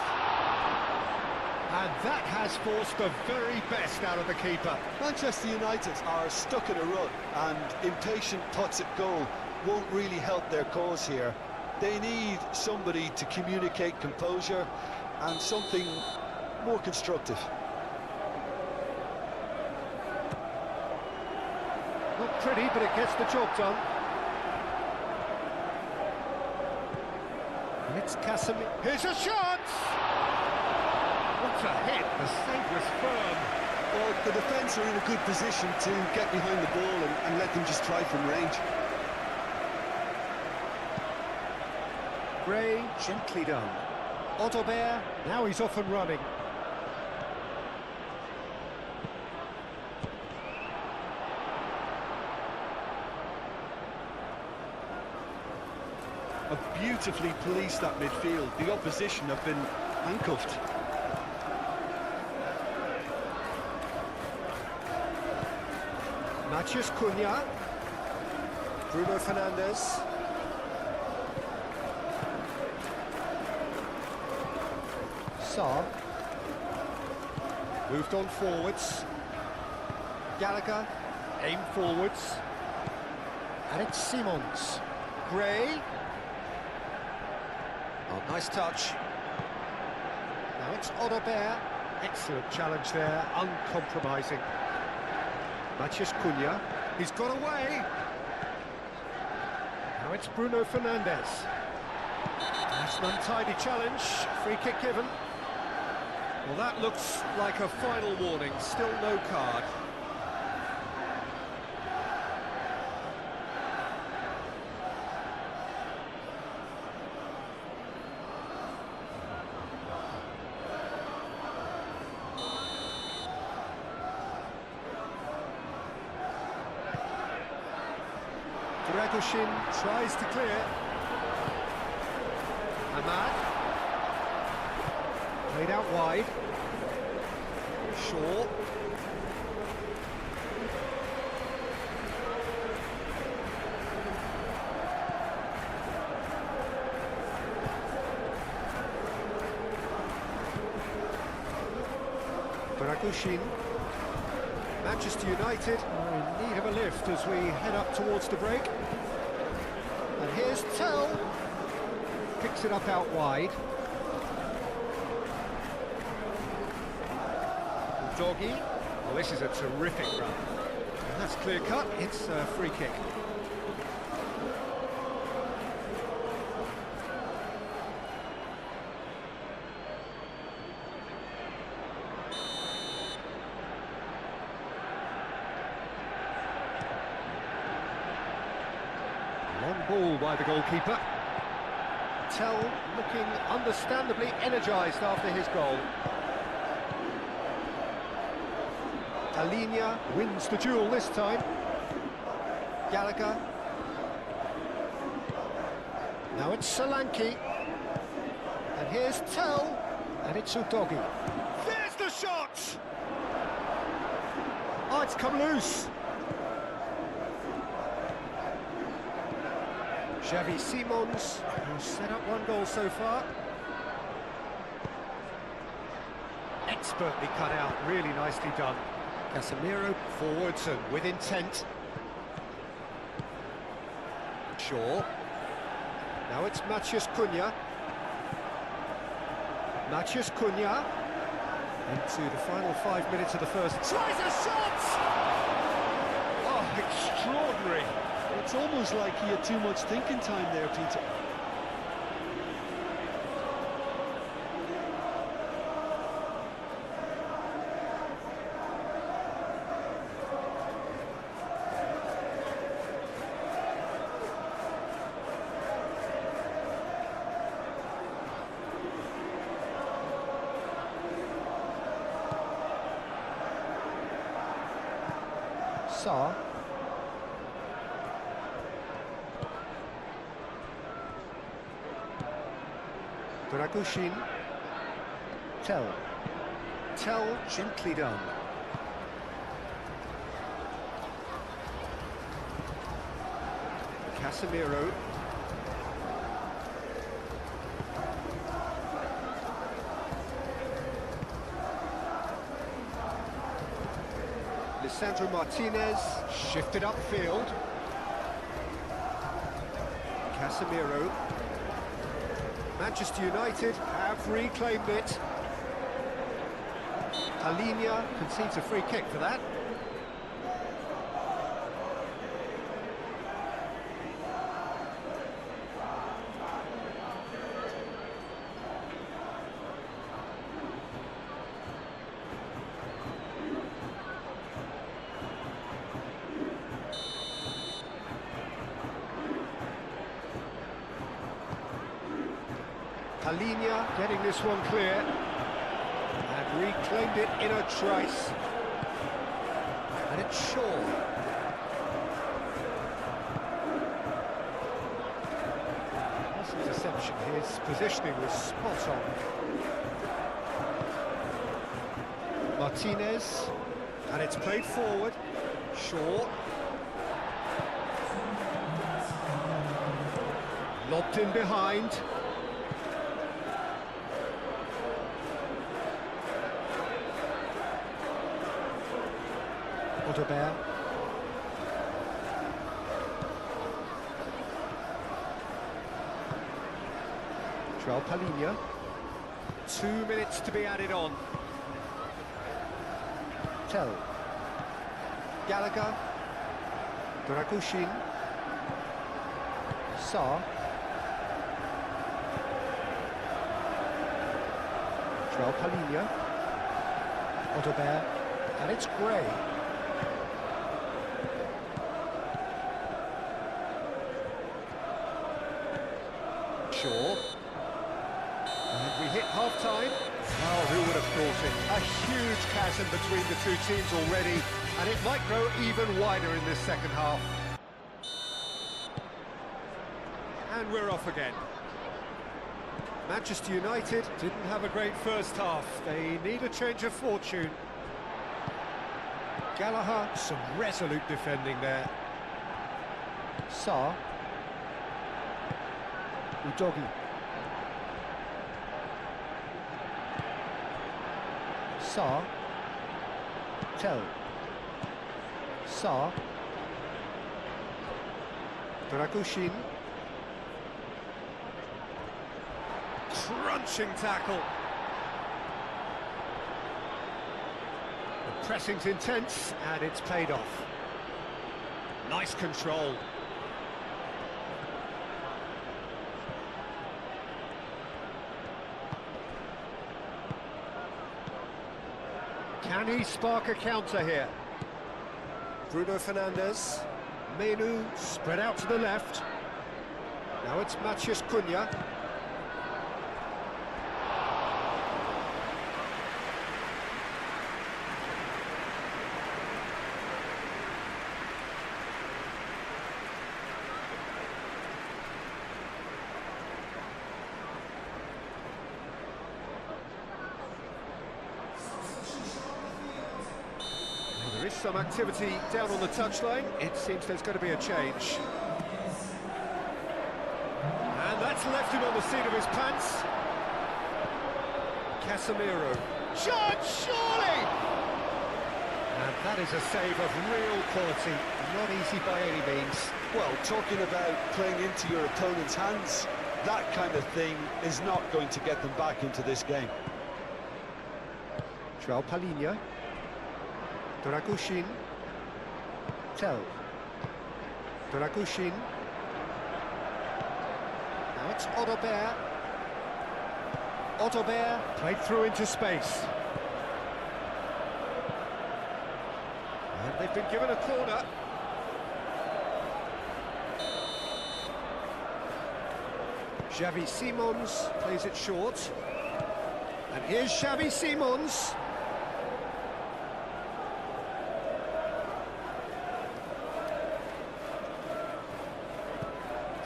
And that has forced the very best out of the keeper. Manchester United are stuck in a rut, and impatient thoughts at goal won't really help their cause here. They need somebody to communicate composure and something more constructive. Not pretty, but it gets the job done. And it's Casemiro. Here's a shot! What a hit! The save was firm. Well, the defence are in a good position to get behind the ball and let them just try from range. Gray, gently done. Otterbeer, now he's off and running. Have beautifully policed that midfield. The opposition have been handcuffed. Matthews Cunha. Bruno Fernandes. Sarr. Moved on forwards. Gallagher. Aim forwards. And it's Simons. Gray. Oh, nice touch. Now it's Odobert. Excellent challenge there, uncompromising. Matthews Cunha. He's got away. Now it's Bruno Fernandes. That's an untidy challenge. Free kick given. Well, that looks like a final warning. Still no card. Dragushin tries to clear. Ahmad. Played out wide. Shaw. Baragushin. Manchester United are in need of a lift as we head up towards the break. And here's Tell. Picks it up out wide. Doggy. Well, this is a terrific run. And that's clear cut. It's a free kick. Long ball by the goalkeeper. Tell looking understandably energised after his goal. Alinia wins the duel this time. Gallagher. Now it's Solanke. And here's Tell. And it's Udogi. There's the shot! Oh, it's come loose. Xavi Simons, who's set up one goal so far. Expertly cut out, really nicely done. Casemiro forwards and with intent. Shaw. Now it's Matheus Cunha. Matheus Cunha. Into the final 5 minutes of the first. Tries a shot! Oh, extraordinary. It's almost like he had too much thinking time there, Peter. Sarr. Baragushin. Tell. Tell, gently done. Casemiro. Lisandro Martinez shifted upfield. Casemiro. Manchester United have reclaimed it. Alinia concedes a free kick for that. Alinia getting this one clear and reclaimed it in a trice. And it's Shaw. This interception, his positioning was spot on. Martinez, and it's played forward. Shaw. Lobbed in behind. Odobert. João Palhinha. 2 minutes to be added on. Tell. Gallagher. Baragushin. Sarr. João Palhinha. Odobert. And it's Gray. And we hit half-time. Oh, who would have thought it? A huge chasm between the two teams already, and it might grow even wider in this second half. And we're off again. Manchester United didn't have a great first half. They need a change of fortune. Gallagher, some resolute defending there. Sarr. Udogi. Sarr. Tell. Sa. Dragushin. Crunching tackle. The pressing's intense, and it's paid off. Nice control. Can he spark a counter here? Bruno Fernandes. Menu spread out to the left. Now it's Matheus Cunha. There is some activity down on the touchline. It seems there's going to be a change. And that's left him on the seat of his pants. Casemiro. Shot, surely! And that is a save of real quality. Not easy by any means. Well, talking about playing into your opponent's hands, that kind of thing is not going to get them back into this game. João Palhinha. Dragushin. Tell. Dragushin. Now it's Odobert. Odobert played through into space. And they've been given a corner. Xavi Simons plays it short. And here's Xavi Simons.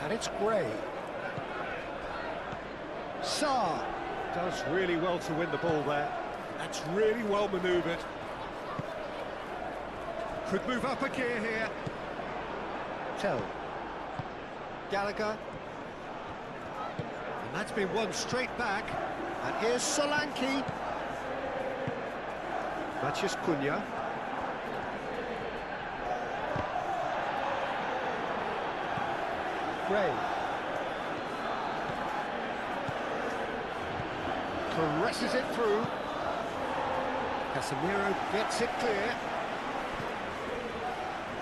And it's Gray. Sa Does really well to win the ball there. That's really well manoeuvred. Could move up a gear here. Tell. Gallagher. And that's been won straight back. And here's Solanke. Matheus Cunha. Gray. Caresses it through. Casemiro gets it clear.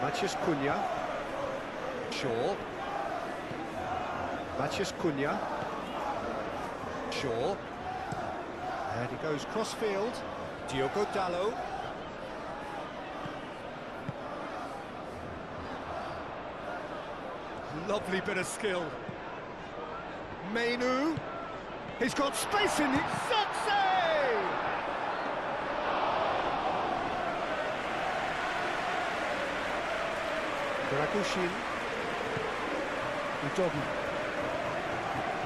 Matheus Cunha. Shaw. Matheus Cunha. Shaw. And he goes cross-field. Diogo Dalot. Lovely bit of skill. Menu. He's got space in it. Success! Dragushin. Udogi.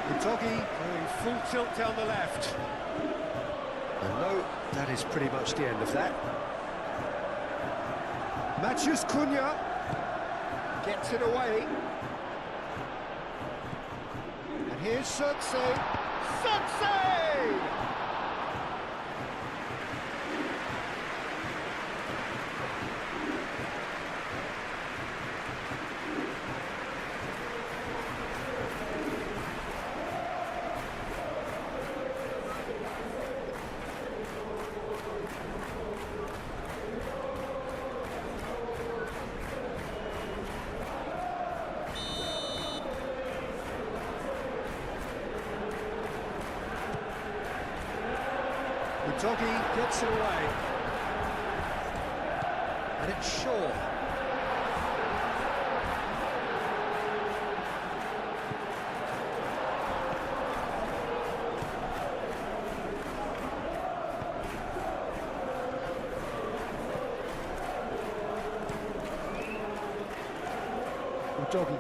Udogi Going full tilt down the left. And no, that is pretty much the end of that. Matheus Cunha gets it away. And here's Success. Success! Doggy gets it away. And it's Shaw. Doggy.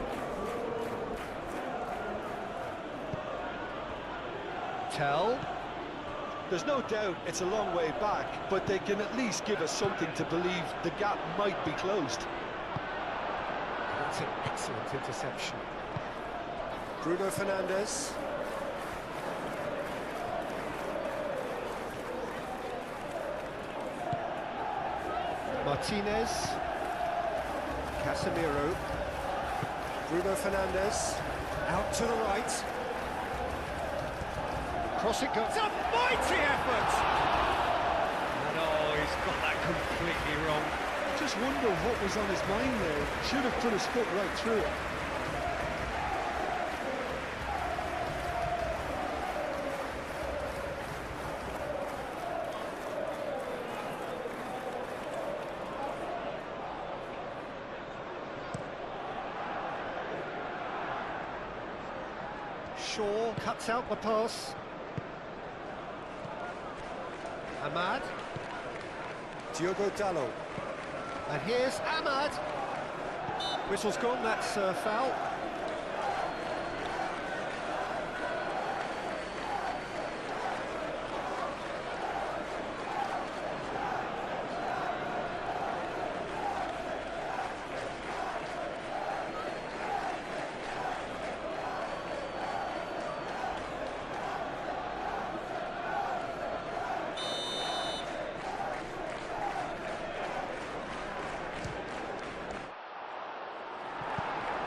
Tell. There's no doubt it's a long way back, but they can at least give us something to believe the gap might be closed. That's an excellent interception. Bruno Fernandes. Martinez. Casemiro. Bruno Fernandes. Out to the right. Cross it goes. It's a mighty effort! And oh, he's got that completely wrong. I just wonder what was on his mind there. Should have put his foot right through it. Shaw cuts out the pass. Ahmad. Diogo Dalot. And here's Ahmad. Whistle's gone, that's a foul.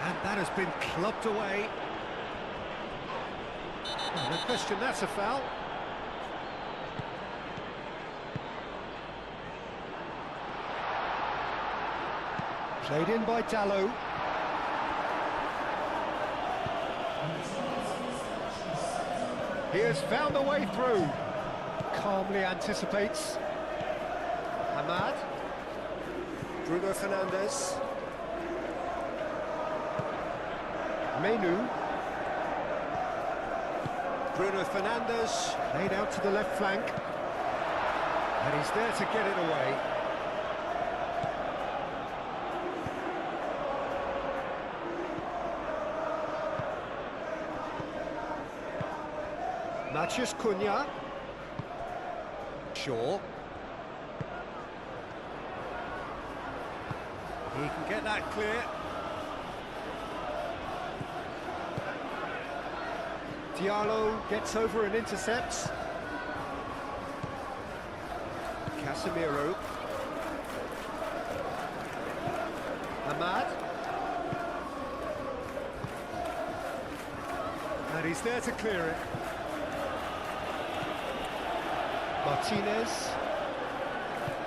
And that has been clubbed away. Oh, no question, that's a foul. Played in by Dalot. He has found a way through. Calmly anticipates. Ahmad. Bruno Fernandes. Menu. Bruno Fernandes played out to the left flank, and he's there to get it away. Matheus Cunha. Shaw. He can get that clear. Diallo gets over and intercepts. Casemiro. Ahmad. And he's there to clear it. Martinez.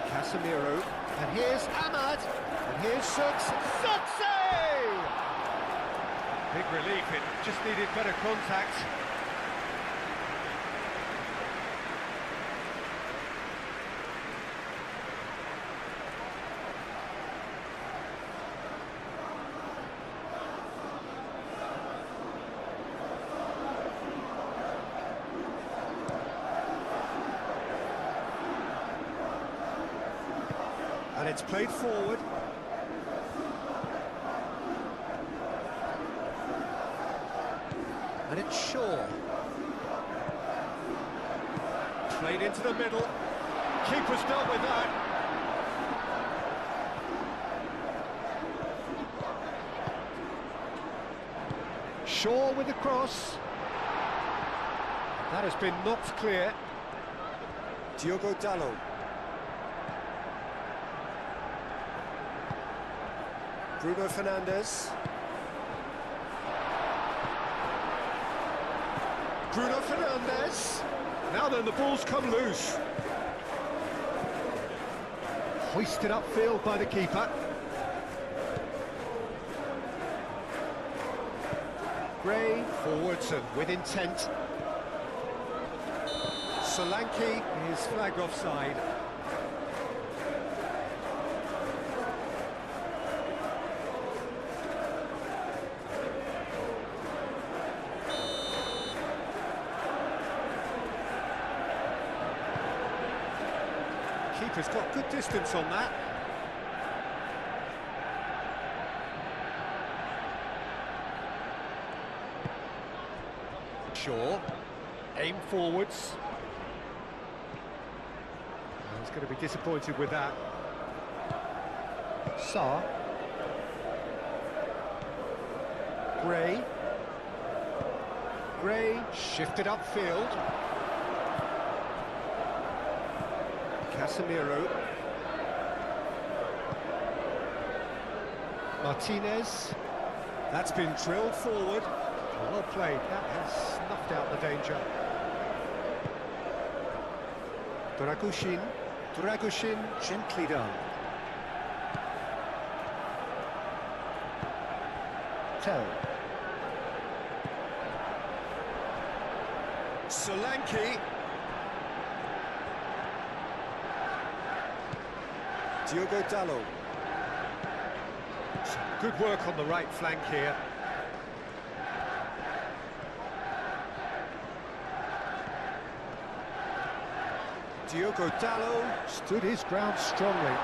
Casemiro. And here's Ahmad. And here's Suggs. Big relief, it just needed better contact. And it's played forward. And it's Shaw. Played into the middle. Keeper's dealt with that. Shaw with the cross. That has been knocked clear. Diogo Dalot. Bruno Fernandes. Bruno Fernandes. Now then, the ball's come loose. Hoisted upfield by the keeper. Gray forwards and with intent. Solanke is flagged offside. Keeper's got good distance on that. Shaw, aim forwards. He's going to be disappointed with that. Sarr. Gray. Gray shifted upfield. Casemiro. Martinez. That's been drilled forward. Well played, that has snuffed out the danger. Dragushin, gently done. Tell. Solanke. Diogo Dalot. Some good work on the right flank here. Diogo Dalot Stood his ground strongly.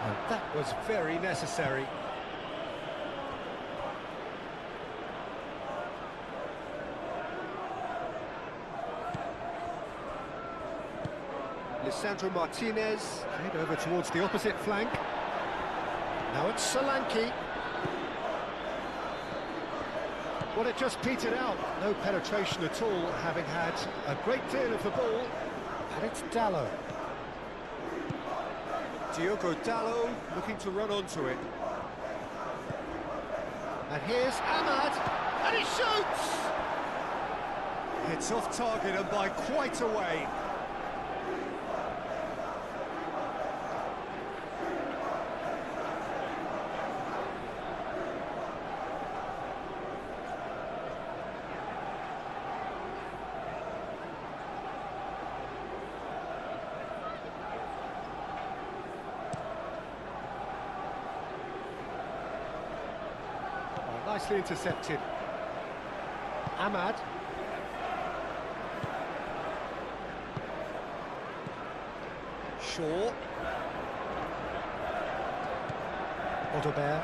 And that was very necessary. Lisandro Martinez, head over towards the opposite flank. Now it's Solanke. Well, it just petered out. No penetration at all, having had a great deal of the ball. And it's Dalot. Diogo Dalot looking to run onto it. And here's Ahmad, and he shoots! It's off target and by quite a way. Nicely intercepted. Ahmad. Shaw. Odobert.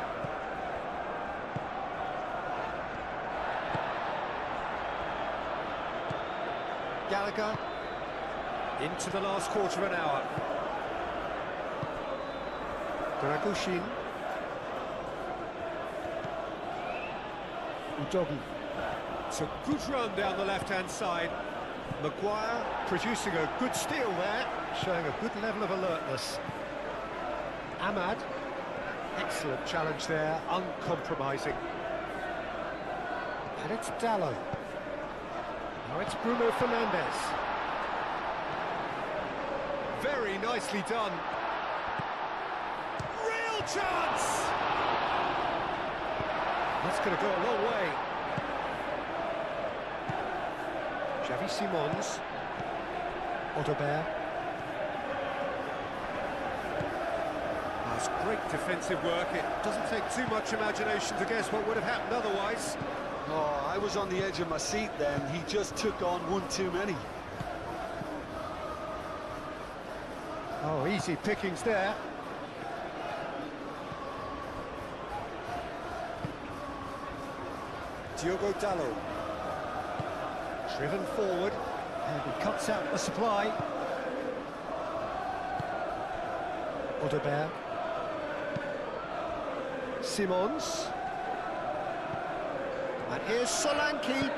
Gallagher. Into the last quarter of an hour. Dragushin. Udogi. It's a good run down the left-hand side. Maguire producing a good steal there, showing a good level of alertness. Ahmad, excellent challenge there, uncompromising. And it's Dalot. Now it's Bruno Fernandes. Very nicely done. Real chance! That's going to go a long way. Xavi Simons. Odobert. That's great defensive work. It doesn't take too much imagination to guess what would have happened otherwise. Oh, I was on the edge of my seat then. He just took on one too many. Oh, easy pickings there. Diogo Dalot. Driven forward, and he cuts out the supply. Odobert. Simons. And here's Solanke.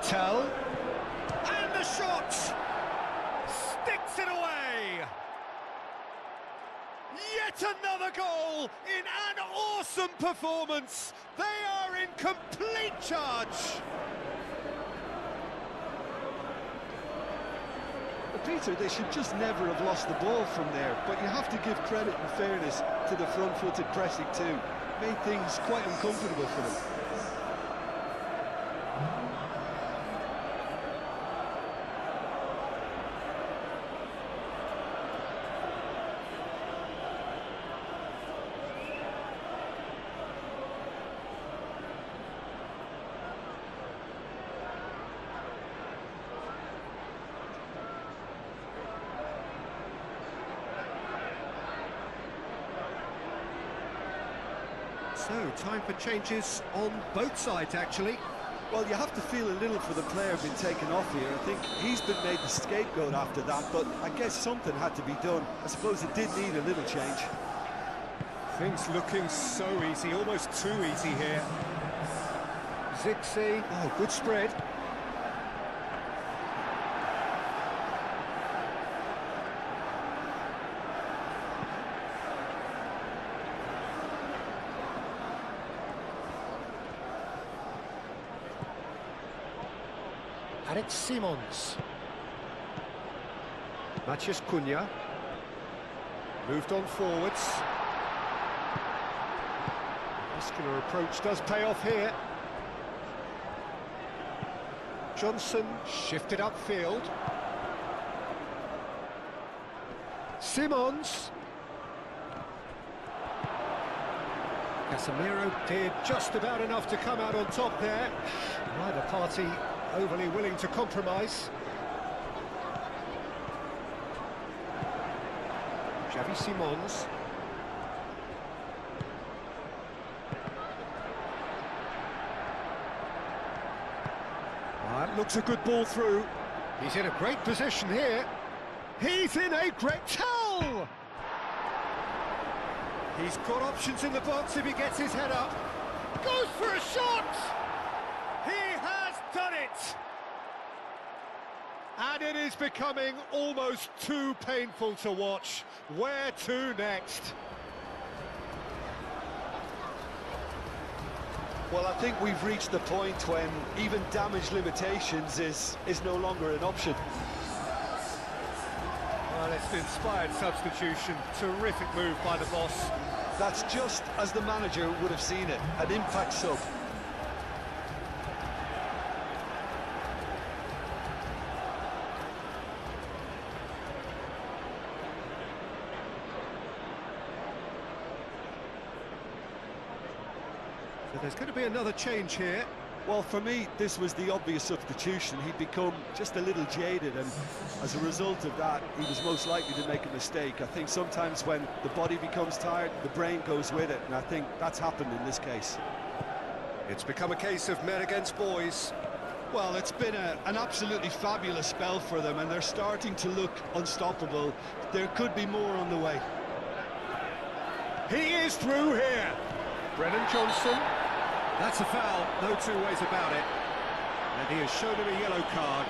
Tell. And the shot! Sticks it away! Yet another goal in an awesome performance! They are in complete charge! Peter, they should just never have lost the ball from there, but you have to give credit and fairness to the front-footed pressing too. Made things quite uncomfortable for them. So, time for changes on both sides, actually. Well, you have to feel a little for the player being taken off here. I think he's been made the scapegoat after that, but I guess something had to be done. I suppose it did need a little change. Things looking so easy, almost too easy here. Zixi, oh, good spread. And it's Simons. Matheus Cunha. Moved on forwards. Muscular approach does pay off here. Johnson shifted upfield. Simons. Casemiro did just about enough to come out on top there. Neither party overly willing to compromise. Xavi Simons. That looks a good ball through. He's in a great position here. He's in a great towel! He's got options in the box if he gets his head up. Goes for a shot! He has done it! And it is becoming almost too painful to watch. Where to next? Well, I think we've reached the point when even damage limitations is no longer an option. Well, it's an inspired substitution. Terrific move by the boss. That's just as the manager would have seen it, an impact sub. So there's going to be another change here. Well, for me, this was the obvious substitution. He'd become just a little jaded, and as a result of that, he was most likely to make a mistake. I think sometimes when the body becomes tired, the brain goes with it, and I think that's happened in this case. It's become a case of men against boys. Well, it's been an absolutely fabulous spell for them, and they're starting to look unstoppable. There could be more on the way. He is through here. Brennan Johnson. That's a foul, no two ways about it. And he has shown him a yellow card.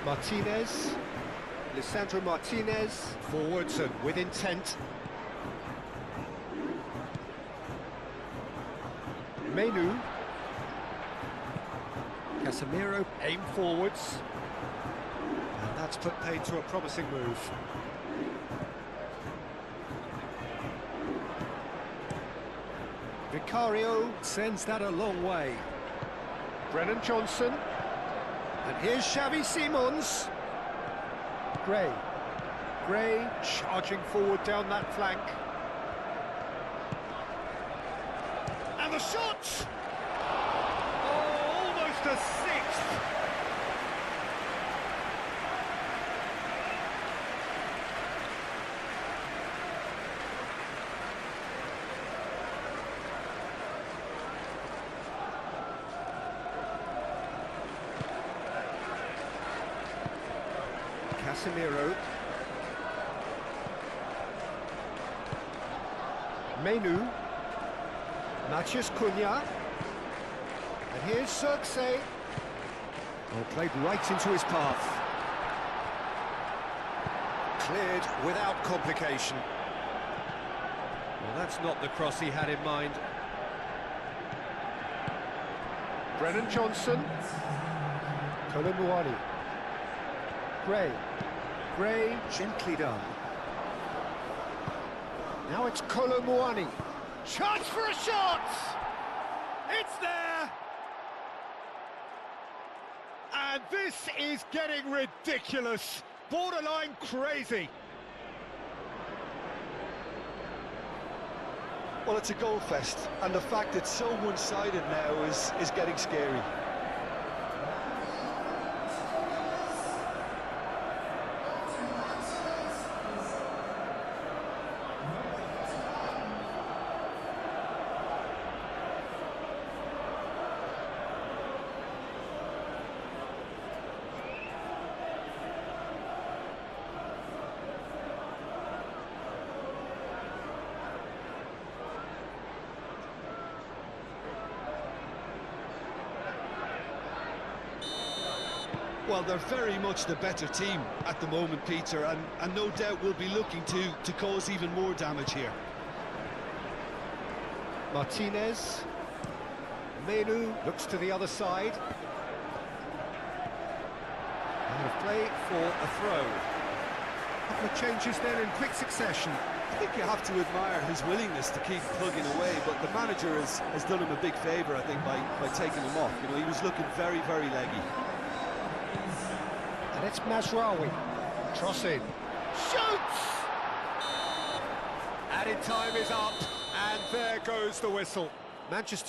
Martinez, Lisandro Martinez, forwards and with intent. Menu, Casemiro, aim forwards. And that's put paid to a promising move. Vicario sends that a long way. Brennan Johnson. And here's Xavi Simons. Gray charging forward down that flank. And the shot! Oh, almost a sixth! Casemiro. Menu. Matheus Cunha. And here's Circe. Well, played right into his path. Cleared without complication. Well, that's not the cross he had in mind. Brennan Johnson. Kolomuani. Gray, gently done. Now it's Kolomuani. Chance for a shot! It's there! And this is getting ridiculous. Borderline crazy. Well, it's a goal fest, and the fact it's so one-sided now is getting scary. Well, they're very much the better team at the moment, Peter, and no doubt will be looking to cause even more damage here. Martinez. Menu looks to the other side. And a play for a throw. A couple of changes then in quick succession. I think you have to admire his willingness to keep plugging away, but the manager has done him a big favour, I think, by taking him off. You know, he was looking very, very leggy. And it's Mazraoui. Cross in. Shoots! Added time is up, and there goes the whistle. Manchester